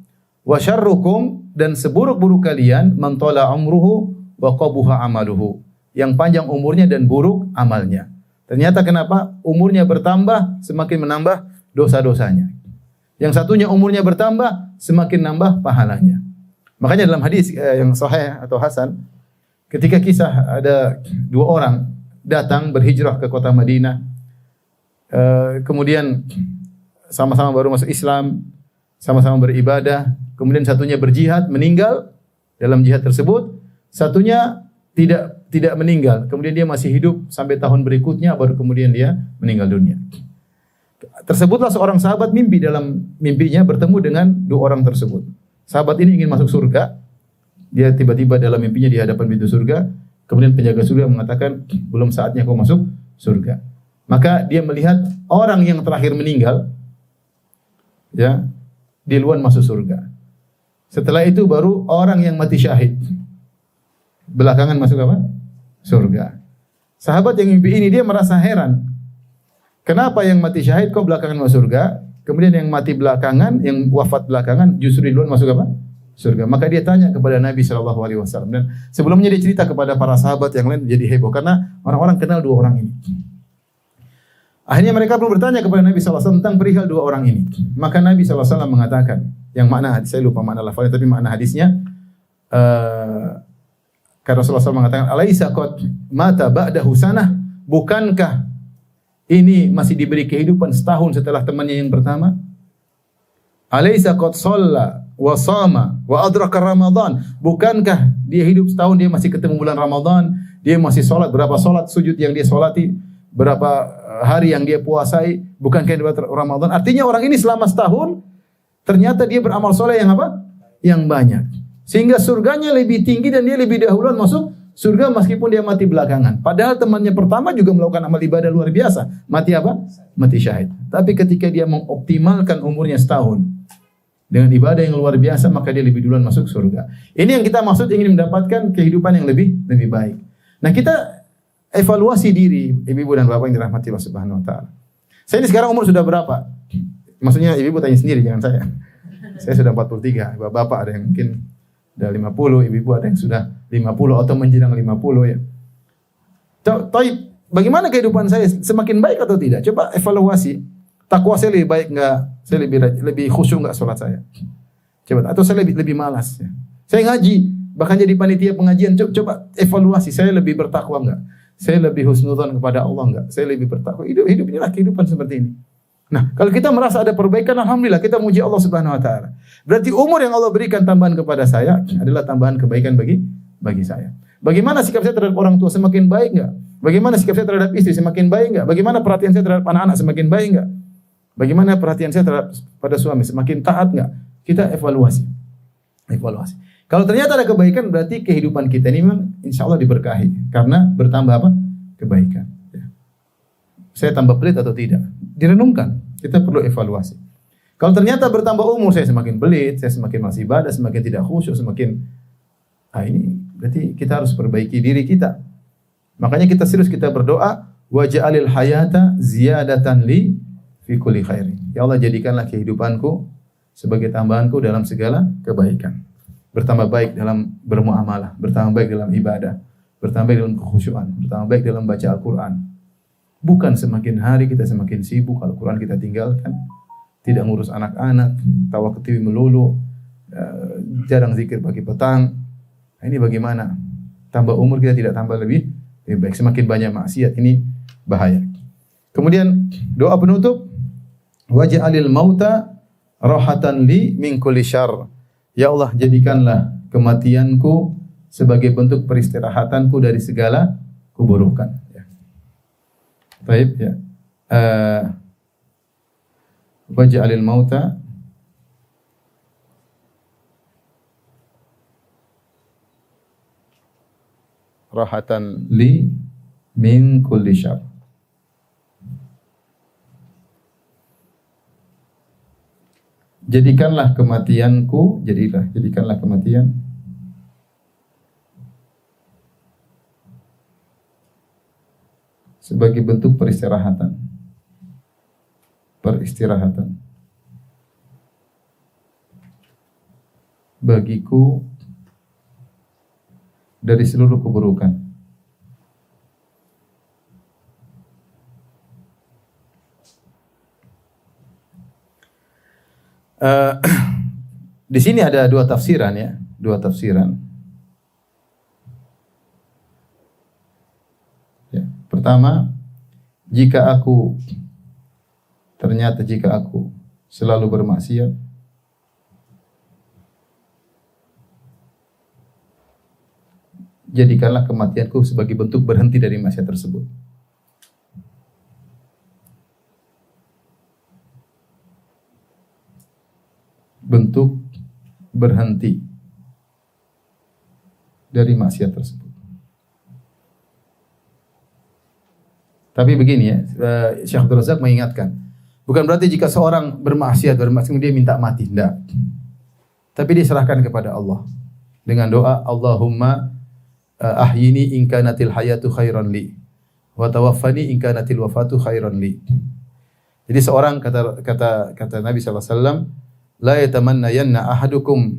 Wa syarrukum, dan seburuk-buruk kalian, man tala umruhu wa qabuha amaluhu. Yang panjang umurnya dan buruk amalnya. Ternyata kenapa? Umurnya bertambah, semakin menambah dosa-dosanya. Yang satunya umurnya bertambah, semakin nambah pahalanya. Makanya dalam hadis yang sahih atau hasan, ketika kisah ada dua orang datang berhijrah ke kota Madinah, kemudian sama-sama baru masuk Islam, sama-sama beribadah, kemudian satunya berjihad, meninggal dalam jihad tersebut, satunya tidak meninggal, kemudian dia masih hidup sampai tahun berikutnya, baru kemudian dia meninggal dunia. Tersebutlah seorang sahabat mimpi, dalam mimpinya bertemu dengan dua orang tersebut. Sahabat ini ingin masuk surga. Dia tiba-tiba dalam mimpinya di hadapan pintu surga. Kemudian penjaga surga mengatakan, belum saatnya kau masuk surga. Maka dia melihat orang yang terakhir meninggal, ya, duluan masuk surga. Setelah itu baru orang yang mati syahid, belakangan masuk apa? Surga. Sahabat yang mimpi ini dia merasa heran. Kenapa yang mati syahid kok belakangan masuk surga? Kemudian yang mati belakangan, yang wafat belakangan justru duluan masuk apa? Surga. Maka dia tanya kepada Nabi SAW. Dan sebelumnya dia cerita kepada para sahabat yang lain, jadi heboh karena orang-orang kenal dua orang ini. Akhirnya mereka pun bertanya kepada Nabi SAW tentang perihal dua orang ini. Maka Nabi SAW mengatakan, yang makna hadis, saya lupa makna lafalnya, tapi makna hadisnya, karena Rasulullah SAW mengatakan, alaisa qad mata ba'dahu sanah, bukankah ini masih diberi kehidupan setahun setelah temannya yang pertama? Alaisa qad shalla wa shama wa adraka Ramadan. Bukankah dia hidup setahun, dia masih ketemu bulan Ramadan, dia masih salat, berapa salat sujud yang dia salati, berapa hari yang dia puasai, bukankah dia Ramadan? Artinya orang ini selama setahun ternyata dia beramal soleh yang apa? Yang banyak. Sehingga surganya lebih tinggi dan dia lebih dahuluan masuk surga meskipun dia mati belakangan. Padahal temannya pertama juga melakukan amal ibadah luar biasa. Mati apa? Mati syahid. Tapi ketika dia mengoptimalkan umurnya setahun dengan ibadah yang luar biasa, maka dia lebih duluan masuk surga. Ini yang kita maksud, ingin mendapatkan kehidupan yang lebih baik. Nah, kita evaluasi diri, ibu-ibu dan bapak yang dirahmati Allah Subhanahu wa taala. Saya ini sekarang umur sudah berapa? Maksudnya ibu-ibu tanya sendiri, jangan saya. Saya sudah 43, bapak ada yang mungkin sudah 50, ibu-ibu ada yang sudah 50 atau menjelang 50 ya. Taib, bagaimana kehidupan saya? Semakin baik atau tidak? Coba evaluasi. Takwa saya lebih baik enggak? Saya lebih khusyuk enggak salat saya? Coba, atau saya lebih malas ya. Saya ngaji, bahkan jadi panitia pengajian, coba evaluasi, saya lebih bertakwa enggak? Saya lebih husnudzon kepada Allah enggak? Saya lebih bertakwa. Hidup inilah kehidupan seperti ini. Nah, kalau kita merasa ada perbaikan, alhamdulillah, kita muji Allah Subhanahu wa taala. Berarti umur yang Allah berikan tambahan kepada saya adalah tambahan kebaikan bagi saya. Bagaimana sikap saya terhadap orang tua, semakin baik enggak? Bagaimana sikap saya terhadap istri, semakin baik enggak? Bagaimana perhatian saya terhadap anak-anak, semakin baik enggak? Bagaimana perhatian saya terhadap pada suami, semakin taat enggak? Kita evaluasi. Kalau ternyata ada kebaikan, berarti kehidupan kita ini memang insya Allah diberkahi karena bertambah apa? Kebaikan. Saya tambah pelit atau tidak? Direnungkan. Kita perlu evaluasi. Kalau ternyata bertambah umur, saya semakin pelit, saya semakin malas ibadah, semakin tidak khusyuk, semakin ini berarti kita harus perbaiki diri kita. Makanya kita serius, kita berdoa, waj'alil hayata ziyadatan li fi kulli khairin. Ya Allah, jadikanlah kehidupanku sebagai tambahanku dalam segala kebaikan. Bertambah baik dalam bermuamalah, bertambah baik dalam ibadah, bertambah baik dalam kekhusyuan, bertambah baik dalam baca Al-Quran. Bukan semakin hari kita semakin sibuk, Al-Quran kita tinggalkan, tidak ngurus anak-anak, tawa ke TV melulu, jarang zikir pagi petang. Nah, ini bagaimana? Tambah umur kita tidak tambah lebih baik, semakin banyak maksiat, ini bahaya. Kemudian doa penutup, waj'alil mauta rahatan li min kulli syarr. Ya Allah, jadikanlah kematianku sebagai bentuk peristirahatanku dari segala keburukan. Baik ya. Waj'alil mauta rahatan li min kulli syarr. Jadikanlah kematianku, jadikanlah kematian sebagai bentuk peristirahatan. Peristirahatan bagiku dari seluruh keburukan. Di sini ada dua tafsiran ya, dua tafsiran. Ya, pertama, jika aku selalu bermaksiat, jadikanlah kematianku sebagai bentuk berhenti dari maksiat tersebut. Bentuk berhenti dari maksiat tersebut. Tapi begini ya, Syekh Abdul Razak mengingatkan, bukan berarti jika seorang bermaksiat dia minta mati, tidak. Tapi dia serahkan kepada Allah dengan doa, Allahumma ahyini in kanatil hayatu khairan li wa tawaffani in kanatil wafatu khairan li. Jadi seorang kata Nabi sallallahu alaihi wasallam, la yatamannayanna ahadukum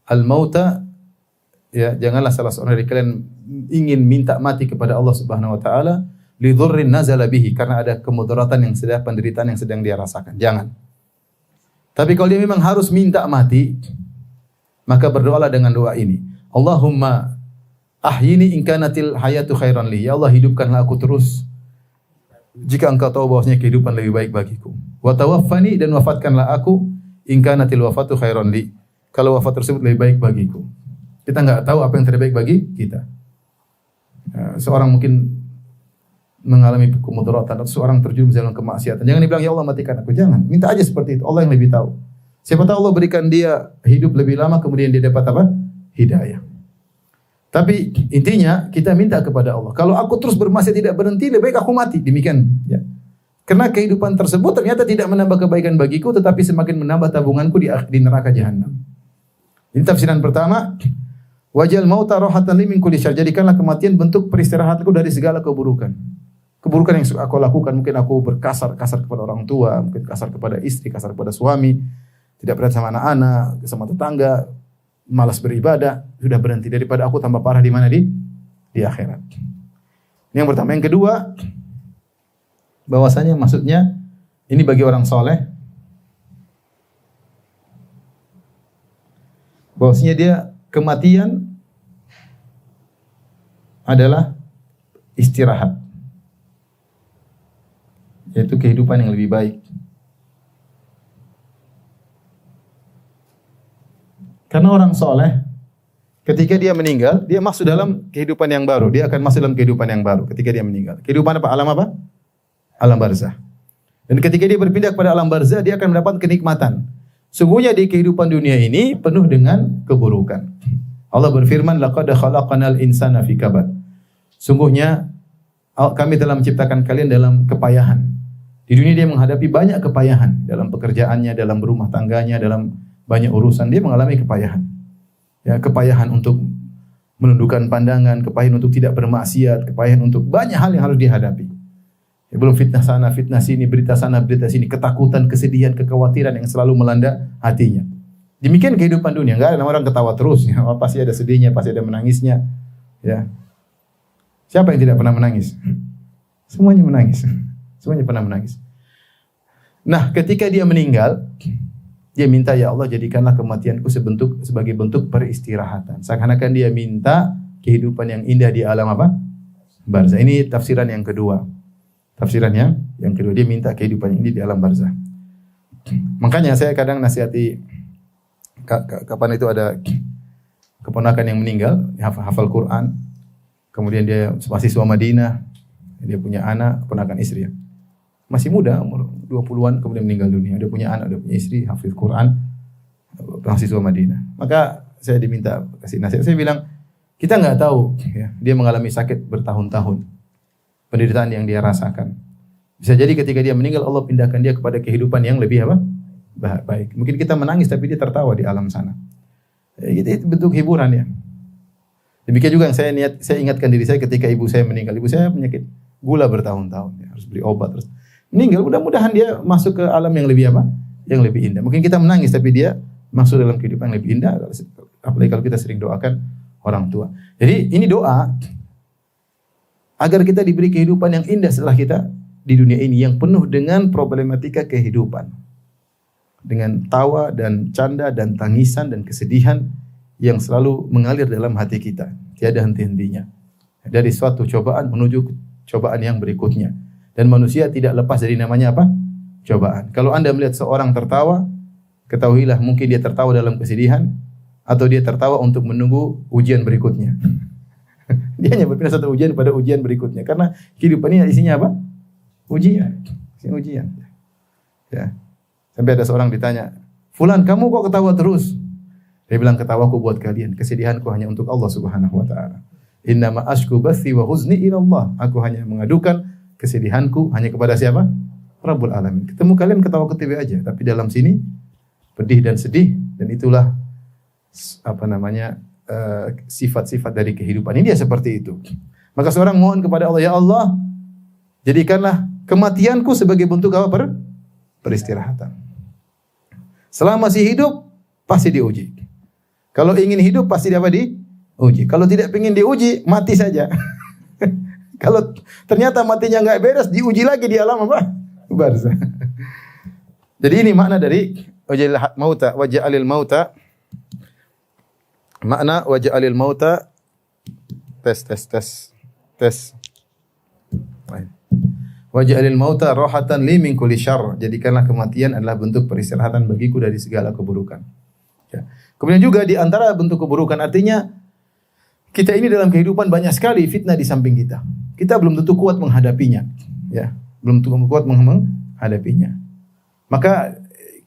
al-mauta, ya, janganlah salah seorang dari kalian ingin minta mati kepada Allah Subhanahu wa taala li dhurrin nazala bihi, karena ada kemudaratan yang sedang, penderitaan yang sedang dia rasakan. Jangan. Tapi kalau dia memang harus minta mati, maka berdoalah dengan doa ini. Allahumma ahyini in kanatil hayatu khairan li. Ya Allah, hidupkanlah aku terus jika Engkau tahu bahwasanya kehidupan lebih baik bagiku. Wa tawaffani, dan wafatkanlah aku in kanatil wafatu khairan li. Kalau wafat tersebut lebih baik bagiku. Kita enggak tahu apa yang terbaik bagi kita. Seorang mungkin mengalami kemudaratan, atau seorang terjerumus dalam kemaksiatan. Jangan dibilang, ya Allah matikan aku. Jangan. Minta aja seperti itu. Allah yang lebih tahu. Siapa tahu Allah berikan dia hidup lebih lama, kemudian dia dapat apa? Hidayah. Tapi intinya kita minta kepada Allah. Kalau aku terus bermaksiat tidak berhenti, lebih baik aku mati. Demikian. Ya. Karena kehidupan tersebut ternyata tidak menambah kebaikan bagiku, tetapi semakin menambah tabunganku di neraka jahanam. Ini tafsiran pertama. Wajal mauta rohatan li min kulli syarr. Jadikanlah kematian bentuk peristirahatku dari segala keburukan. Keburukan yang aku lakukan, mungkin aku kasar kepada orang tua, mungkin kasar kepada istri, kasar kepada suami, tidak perhatian sama anak-anak, sama tetangga, malas beribadah, sudah berhenti, daripada aku tambah parah di mana, di akhirat. Ini yang pertama. Yang kedua, bahwasanya maksudnya ini bagi orang soleh, bahwasanya dia kematian adalah istirahat, yaitu kehidupan yang lebih baik. Karena orang soleh, ketika dia meninggal, dia masuk dalam kehidupan yang baru. Dia akan masuk dalam kehidupan yang baru ketika dia meninggal. Kehidupan apa? Alam apa? Alam barzah. Dan ketika dia berpindah kepada alam barzah, dia akan mendapat kenikmatan. Sungguhnya di kehidupan dunia ini penuh dengan keburukan. Allah berfirman, laqad khalaqnal insana fi kabad. Sungguhnya kami telah menciptakan kalian dalam kepayahan. Di dunia dia menghadapi banyak kepayahan dalam pekerjaannya, dalam rumah tangganya, dalam banyak urusan dia mengalami kepayahan. Ya, kepayahan untuk menundukkan pandangan, kepayahan untuk tidak bermaksiat, kepayahan untuk banyak hal yang harus dihadapi. Ya, belum fitnah sana, fitnah sini, berita sana, berita sini, ketakutan, kesedihan, kekhawatiran yang selalu melanda hatinya. Demikian kehidupan dunia. Enggak ada orang ketawa terus, ya, pasti ada sedihnya, pasti ada menangisnya. Ya. Siapa yang tidak pernah menangis? Semuanya menangis. Semuanya pernah menangis. Nah, ketika dia meninggal, dia minta, ya Allah jadikanlah kematianku sebagai bentuk peristirahatan. Seakan-akan dia minta kehidupan yang indah di alam apa? Barzah. Ini tafsiran yang kedua. Tafsiran yang kedua, dia minta kehidupan yang indah di alam barzah. Makanya saya kadang nasihati, kapan itu ada keponakan yang meninggal, hafal Quran, kemudian dia mahasiswa Madinah, dia punya anak, keponakan istri ya. Masih muda, umur 20-an, kemudian meninggal dunia. Dia punya anak, dia punya istri, hafiz Quran, mahasiswa Madinah. Maka saya diminta kasih nasihat. Saya bilang, Kita nggak tahu ya, dia mengalami sakit bertahun-tahun. Penderitaan yang dia rasakan. Bisa jadi ketika dia meninggal Allah pindahkan dia kepada kehidupan yang lebih apa? Baik. Mungkin kita menangis tapi dia tertawa di alam sana. Itu bentuk hiburan ya. Demikian juga yang saya ingatkan diri saya ketika ibu saya meninggal. Ibu saya penyakit gula bertahun-tahun, ya, harus beli obat terus. Meninggal, mudah-mudahan dia masuk ke alam yang lebih apa? Yang lebih indah. Mungkin kita menangis tapi dia masuk dalam kehidupan yang lebih indah. Apalagi kalau kita sering doakan orang tua. Jadi ini doa agar kita diberi kehidupan yang indah setelah kita di dunia ini yang penuh dengan problematika kehidupan. Dengan tawa dan canda dan tangisan dan kesedihan yang selalu mengalir dalam hati kita. Tiada henti-hentinya. Dari suatu cobaan menuju cobaan yang berikutnya. Dan manusia tidak lepas dari namanya apa? Cobaan. Kalau Anda melihat seorang tertawa, ketahuilah mungkin dia tertawa dalam kesedihan atau dia tertawa untuk menunggu ujian berikutnya. Dia hanya berpindah satu ujian pada ujian berikutnya. Karena kehidupan ini isinya apa? Ujian. Ujian. Ya. Sampai ada seorang ditanya, "Fulan, kamu kok ketawa terus?" Dia bilang, "Ketawaku buat kalian, kesedihanku hanya untuk Allah Subhanahu wa taala. Innama ashku bathi wa huzni ila Allah." Aku hanya mengadukan kesedihanku hanya kepada siapa? Rabbul Alamin. Ketemu kalian ketawa ketiwi aja, tapi dalam sini pedih dan sedih, dan itulah apa namanya? Sifat-sifat dari kehidupan. Ini dia seperti itu. Maka seorang mohon kepada Allah, "Ya Allah, jadikanlah kematianku sebagai bentuk apa? Peristirahatan. Selama masih hidup pasti diuji. Kalau ingin hidup pasti diuji. Kalau tidak ingin diuji, mati saja. Kalau ternyata matinya enggak beres, diuji lagi di alam apa? Barzah." Jadi ini makna dari waja'alil mauta. Makna waja'alil mauta tes. Waja'alil mauta rahatan li min kulli syarr. Jadikanlah kematian adalah bentuk peristirahatan bagiku dari segala keburukan. Ya. Kemudian juga di antara bentuk keburukan artinya kita ini dalam kehidupan banyak sekali fitnah di samping kita. Kita belum tentu kuat menghadapinya, ya. Belum tentu kuat menghadapinya. Maka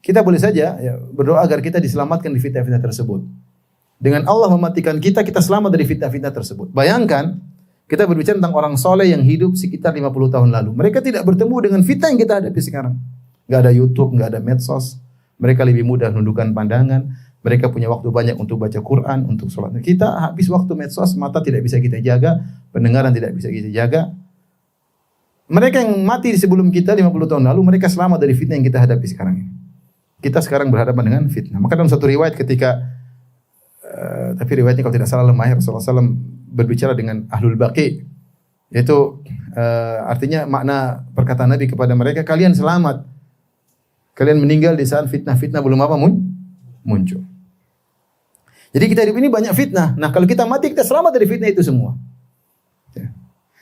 kita boleh saja ya, berdoa agar kita diselamatkan di fitnah-fitnah tersebut. Dengan Allah mematikan kita, kita selamat dari fitnah-fitnah tersebut. Bayangkan, kita berbicara tentang orang soleh yang hidup sekitar 50 tahun lalu. Mereka tidak bertemu dengan fitnah yang kita hadapi sekarang. Gak ada YouTube, gak ada medsos. Mereka lebih mudah menundukkan pandangan. Mereka punya waktu banyak untuk baca Quran, untuk sholat. Kita habis waktu medsos, mata tidak bisa kita jaga, pendengaran tidak bisa kita jaga. Mereka yang mati sebelum kita 50 tahun lalu, mereka selamat dari fitnah yang kita hadapi sekarang ini. Kita sekarang berhadapan dengan fitnah. Maka dalam satu riwayat ketika tapi riwayatnya kalau tidak salah lemah, Rasulullah SAW berbicara dengan Ahlul Baqi, yaitu artinya makna perkataan Nabi kepada mereka, kalian selamat, kalian meninggal di saat fitnah-fitnah belum apa muncul. Jadi kita hidup ini banyak fitnah. Nah kalau kita mati kita selamat dari fitnah itu semua. Ya.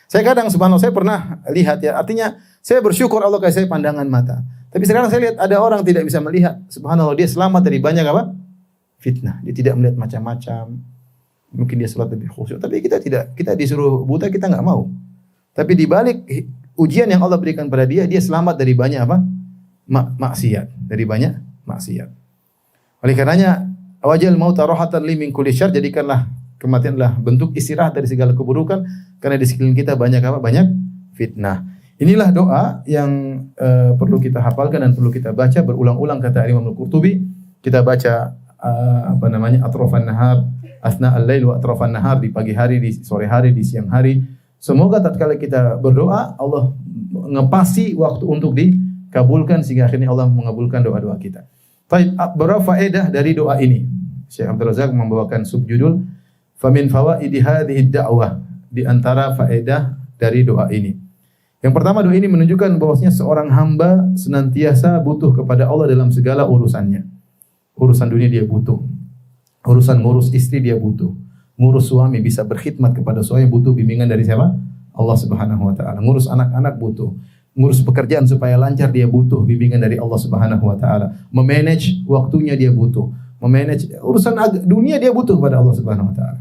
Saya kadang subhanallah saya pernah lihat ya, artinya saya bersyukur Allah kasih saya pandangan mata. Tapi sekarang saya lihat ada orang tidak bisa melihat, subhanallah dia selamat dari banyak apa? Fitnah. Dia tidak melihat macam-macam. Mungkin dia salat lebih khusyuk. Tapi kita tidak. Kita disuruh buta, kita enggak mau. Tapi di balik ujian yang Allah berikan pada dia, dia selamat dari banyak apa? Maksiat. Dari banyak maksiat. Oleh karenanya, wajal mauta rahatan li min kulli syarr, jadikanlah kematianlah bentuk istirahat dari segala keburukan, karena di sekeliling kita banyak apa? Banyak fitnah. Inilah doa yang perlu kita hafalkan dan perlu kita baca berulang-ulang, kata Imam Al-Qurtubi. Kita baca atrafan nahar, asna al-lail wa atrafan nahar, di pagi hari, di sore hari, di siang hari. Semoga tatkala kita berdoa Allah ngepasi waktu untuk dikabulkan sehingga akhirnya Allah mengabulkan doa-doa kita. Baik, berapa faedah dari doa ini? Syekh Abdul Razak membawakan subjudul famin fawaidi hadhihi da'wah, di antara faedah dari doa ini. Yang pertama, doa ini menunjukkan bahwasanya seorang hamba senantiasa butuh kepada Allah dalam segala urusannya. Urusan dunia dia butuh. Urusan ngurus istri dia butuh. Ngurus suami, bisa berkhidmat kepada suami, butuh bimbingan dari siapa? Allah Subhanahu wa taala. Ngurus anak-anak butuh. Ngurus pekerjaan supaya lancar dia butuh bimbingan dari Allah Subhanahu wa taala. Memanage waktunya dia butuh. Memanage urusan dunia dia butuh kepada Allah Subhanahu wa taala.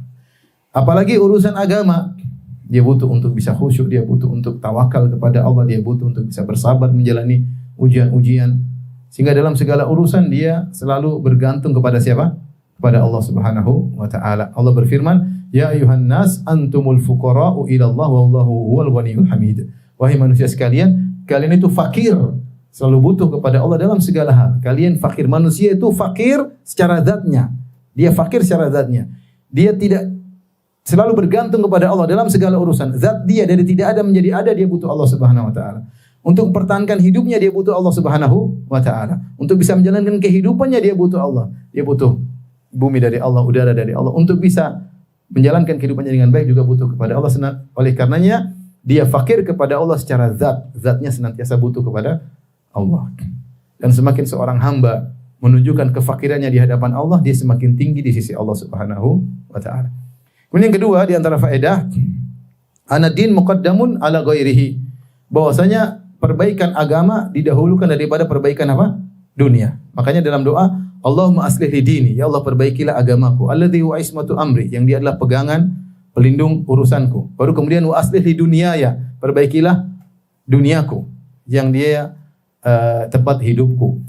Apalagi urusan agama, dia butuh untuk bisa khusyuk, dia butuh untuk tawakal kepada Allah, dia butuh untuk bisa bersabar menjalani ujian-ujian. Sehingga dalam segala urusan dia selalu bergantung kepada siapa? Kepada Allah Subhanahu wa taala. Allah berfirman, Ya ayuhan nas antumul fuqara'u ila Allah wallahu huwal ghaniyul hamid. Wahai manusia sekalian, kalian itu fakir, selalu butuh kepada Allah dalam segala hal. Kalian fakir. Manusia itu fakir secara zatnya. Dia fakir secara zatnya. Dia tidak selalu bergantung kepada Allah dalam segala urusan. Zat dia dari tidak ada menjadi ada, dia butuh Allah Subhanahu wa taala. Untuk mempertahankan hidupnya dia butuh Allah Subhanahu wa taala. Untuk bisa menjalankan kehidupannya dia butuh Allah. Dia butuh bumi dari Allah, udara dari Allah. Untuk bisa menjalankan kehidupannya dengan baik juga butuh kepada Allah. Oleh karenanya dia fakir kepada Allah secara zat. Zatnya senantiasa butuh kepada Allah. Dan semakin seorang hamba menunjukkan kefakirannya di hadapan Allah, dia semakin tinggi di sisi Allah Subhanahu wa taala. Kemudian yang kedua di antara faedah, anad-din muqaddamun ala ghairihi. Bahwasanya perbaikan agama didahulukan daripada perbaikan apa? Dunia. Makanya dalam doa, Allahumma aslih li dini, ya Allah perbaikilah agamaku, alladzi huwa ismatu amri, yang dia adalah pegangan pelindung urusanku. Baru kemudian wa aslih li dunyaya, perbaikilah duniaku, yang dia tempat hidupku.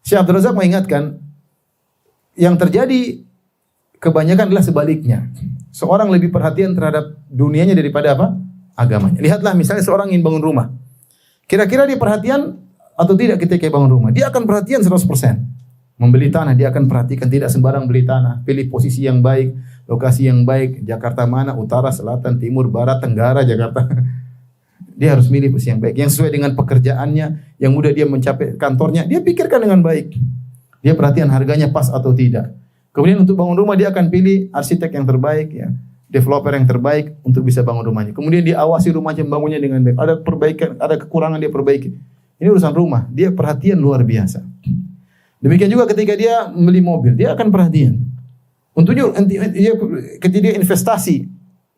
Syekh Abdul Razak mengingatkan, yang terjadi kebanyakan adalah sebaliknya. Seorang lebih perhatian terhadap dunianya daripada apa? Agamanya. Lihatlah misalnya seorang ingin bangun rumah. Kira-kira dia perhatian atau tidak ketika bangun rumah? Dia akan perhatian 100%. Membeli tanah, dia akan perhatikan, tidak sembarang beli tanah. Pilih posisi yang baik, lokasi yang baik. Jakarta mana? Utara, selatan, timur, barat, tenggara, Jakarta. Dia harus milih posisi yang baik. Yang sesuai dengan pekerjaannya, yang mudah dia mencapai kantornya. Dia pikirkan dengan baik. Dia perhatian harganya pas atau tidak. Kemudian untuk bangun rumah dia akan pilih arsitek yang terbaik, ya, developer yang terbaik untuk bisa bangun rumahnya. Kemudian dia awasi rumahnya, bangunnya dengan baik. Ada perbaikan, ada kekurangan dia perbaiki. Ini urusan rumah, dia perhatian luar biasa. Demikian juga ketika dia membeli mobil, dia akan perhatian. Ketika dia investasi,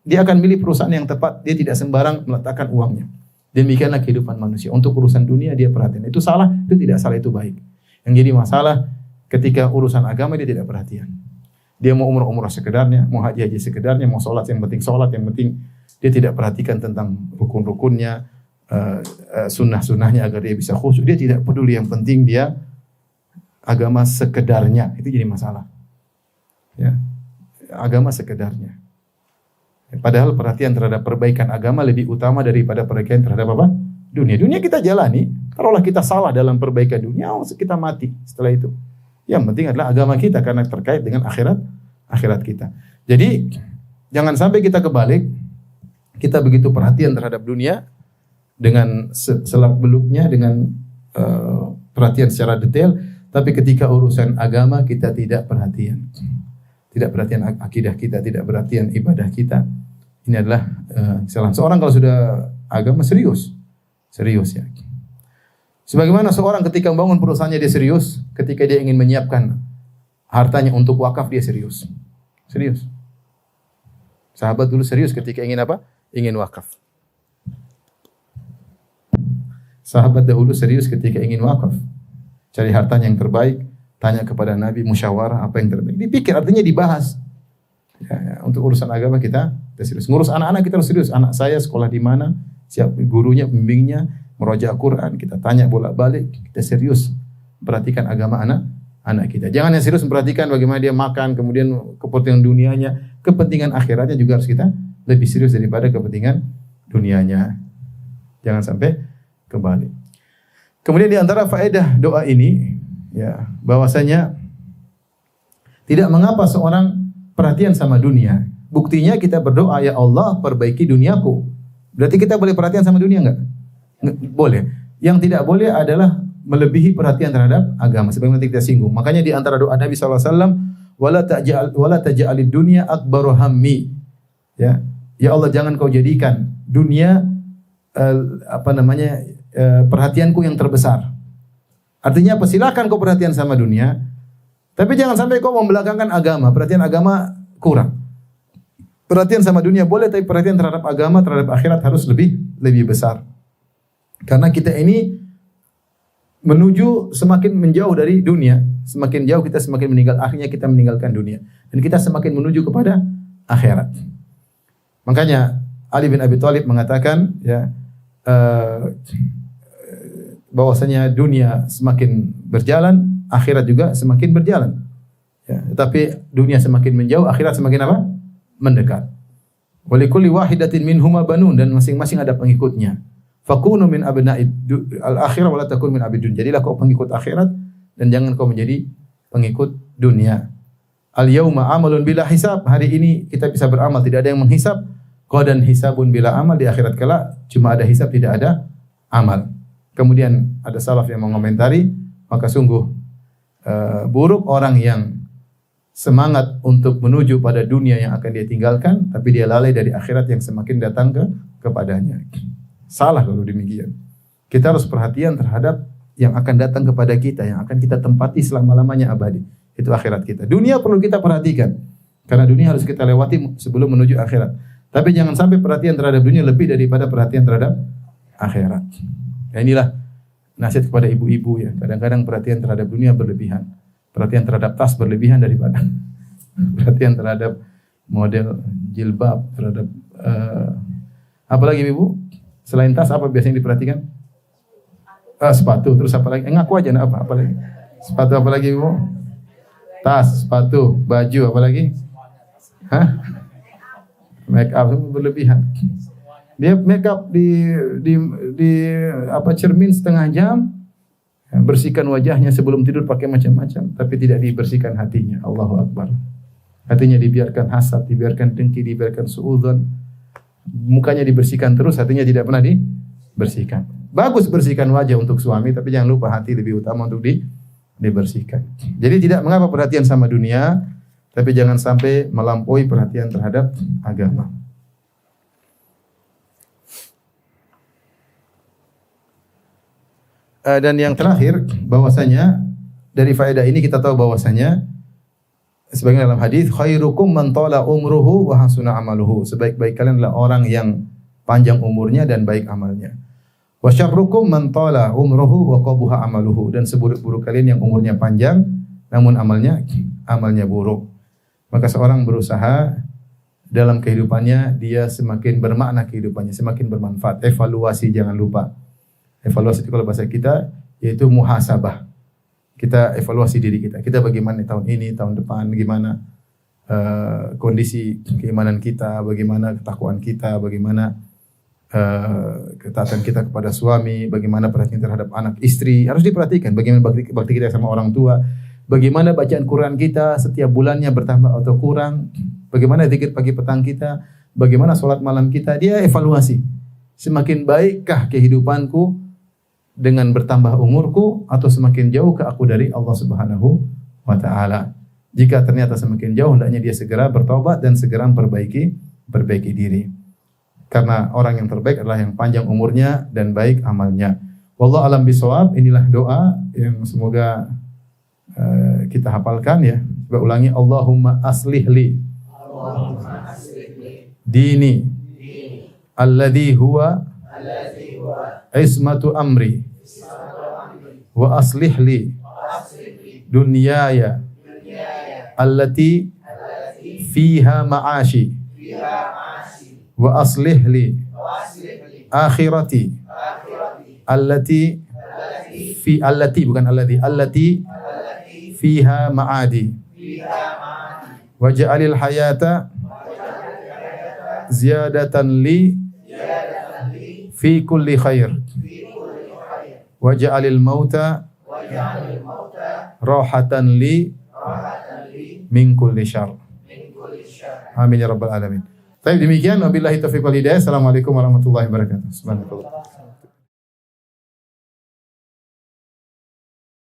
dia akan milih perusahaan yang tepat. Dia tidak sembarang meletakkan uangnya. Demikianlah kehidupan manusia. Untuk urusan dunia dia perhatian. Itu salah, itu tidak salah, itu baik. Yang jadi masalah ketika urusan agama dia tidak perhatian. Dia mau umrah sekedarnya, mau haji sekedarnya, mau sholat yang penting dia tidak perhatikan tentang rukun-rukunnya, sunnah-sunnahnya agar dia bisa khusyuk. Dia tidak peduli, yang penting dia agama sekedarnya. Itu jadi masalah. Ya, agama sekedarnya. Padahal perhatian terhadap perbaikan agama lebih utama daripada perbaikan terhadap apa? Dunia. Dunia kita jalani. Kalaulah kita salah dalam perbaikan dunia, kita mati setelah itu. Yang penting adalah agama kita karena terkait dengan akhirat kita. Jadi jangan sampai kita kebalik, kita begitu perhatian terhadap dunia dengan selak-beluknya, dengan perhatian secara detail, tapi ketika urusan agama kita tidak perhatian. Tidak perhatian akidah kita, tidak perhatian ibadah kita. Ini adalah kesalahan. Seorang kalau sudah agama serius ya. Sebagaimana seorang ketika membangun perusahaannya dia serius, ketika dia ingin menyiapkan hartanya untuk wakaf dia serius. Serius. Sahabat dulu serius ketika ingin apa? Ingin wakaf. Sahabat dahulu serius ketika ingin wakaf. Cari hartanya yang terbaik, tanya kepada Nabi, musyawarah apa yang terbaik. Dipikir, artinya dibahas. Ya, untuk urusan agama kita serius. Ngurus anak-anak kita harus serius. Anak saya sekolah di mana? Siapa gurunya, pembimbingnya? Merojaah Quran, kita tanya bolak-balik, kita serius perhatikan agama anak kita. Jangan yang serius memperhatikan bagaimana dia makan, kemudian kepentingan dunianya, kepentingan akhiratnya juga harus kita lebih serius daripada kepentingan dunianya. Jangan sampai kebalik. Kemudian di antara faedah doa ini, ya, bahwasanya tidak mengapa seorang perhatian sama dunia. Buktinya kita berdoa, ya Allah perbaiki duniaku. Berarti kita boleh perhatian sama dunia enggak? Boleh. Yang tidak boleh adalah melebihi perhatian terhadap agama. Sebagaimana kita singgung. Makanya di antara doa Nabi SAW, wala taj'alid dunya akbaru hammi. Ya. Ya Allah, jangan kau jadikan dunia perhatianku yang terbesar. Artinya apa? Silakan kau perhatian sama dunia, tapi jangan sampai kau membelakangkan agama. Perhatian agama kurang. Perhatian sama dunia boleh, tapi perhatian terhadap agama, terhadap akhirat harus lebih besar. Karena kita ini menuju semakin menjauh dari dunia, semakin jauh kita semakin meninggal, akhirnya kita meninggalkan dunia, dan kita semakin menuju kepada akhirat. Makanya Ali bin Abi Thalib mengatakan, ya, bahwasanya dunia semakin berjalan, akhirat juga semakin berjalan. Ya, tetapi dunia semakin menjauh, akhirat semakin apa? mendekat. Wa likulli wahidatin minhuma banun, dan masing-masing ada pengikutnya. Fakunu min abna'id al-akhirah wa la takun min abidun. Jadilah kau pengikut akhirat dan jangan kau menjadi pengikut dunia. Al-yauma amalun bila hisab. Hari ini kita bisa beramal, tidak ada yang menghisab. Qadan hisabun bila amal. Di akhirat kelak cuma ada hisab, tidak ada amal. Kemudian ada salaf yang mengomentari, maka sungguh buruk orang yang semangat untuk menuju pada dunia yang akan dia tinggalkan, tapi dia lalai dari akhirat yang semakin datang kepadanya. Salah kalau demikian. Kita harus perhatian terhadap yang akan datang kepada kita, yang akan kita tempati selama-lamanya abadi. Itu akhirat kita. Dunia perlu kita perhatikan, karena dunia harus kita lewati sebelum menuju akhirat. Tapi jangan sampai perhatian terhadap dunia lebih daripada perhatian terhadap akhirat. Ya, inilah nasihat kepada ibu-ibu ya. Kadang-kadang perhatian terhadap dunia berlebihan. Perhatian terhadap tas berlebihan daripada perhatian terhadap model jilbab, terhadap apa lagi ibu? Selain tas apa biasanya diperhatikan? Sepatu, terus apa lagi? Ngaku aja, apa lagi? Sepatu apa lagi ibu? Tas, sepatu, baju, apa lagi? Hah? Make up berlebihan. Dia make up di cermin setengah jam, bersihkan wajahnya sebelum tidur pakai macam-macam, tapi tidak dibersihkan hatinya. Allahu Akbar. Hatinya dibiarkan hasad, dibiarkan dengki, dibiarkan suudzon. Mukanya dibersihkan terus, hatinya tidak pernah dibersihkan. Bagus bersihkan wajah untuk suami, tapi jangan lupa hati lebih utama untuk dibersihkan. Jadi tidak mengapa perhatian sama dunia, tapi jangan sampai melampaui perhatian terhadap agama. Dan yang terakhir, bahwasanya dari faedah ini kita tahu bahwasanya sebagaimana dalam hadis, khairukum man tala umruhu wa hasuna amaluhu. Sebaik-baik kalian adalah orang yang panjang umurnya dan baik amalnya. Wa syarrukum man tala umruhu wa qabuha amaluhu. Dan seburuk-buruk kalian yang umurnya panjang namun amalnya buruk. Maka seorang berusaha dalam kehidupannya, dia semakin bermakna kehidupannya, semakin bermanfaat. Evaluasi, jangan lupa. Evaluasi itu kalau bahasa kita yaitu muhasabah. Kita evaluasi diri kita. Kita bagaimana tahun ini, tahun depan, bagaimana kondisi keimanan kita, bagaimana ketakwaan kita, bagaimana ketaatan kita kepada suami, bagaimana perhatian terhadap anak istri. Harus diperhatikan bagaimana bakti kita sama orang tua, bagaimana bacaan Quran kita setiap bulannya bertambah atau kurang, bagaimana zikir pagi petang kita, bagaimana sholat malam kita. Dia evaluasi. Semakin baikkah kehidupanku dengan bertambah umurku, atau semakin jauh ke aku dari Allah Subhanahu wa taala. Jika ternyata semakin jauh, hendaknya dia segera bertobat dan segera perbaiki diri. Karena orang yang terbaik adalah yang panjang umurnya dan baik amalnya. Wallahu alam bisawab. Inilah doa yang semoga kita hafalkan ya. Coba ulangi, Allahumma aslih li dini alladhi huwa ismatu amri wa aslih li dunyaya allati fiha ma'ashi wa aslih li akhirati allati fiha ma'adi waj'alil hayata ziyadatan li fi kulli khair waj'alil mauta rahatan li min kulli syarr. Amin ya rabbal alamin. Baik, demikian wabillahi taufiq wal hidayah. Assalamualaikum warahmatullahi wabarakatuh. Subhanallah.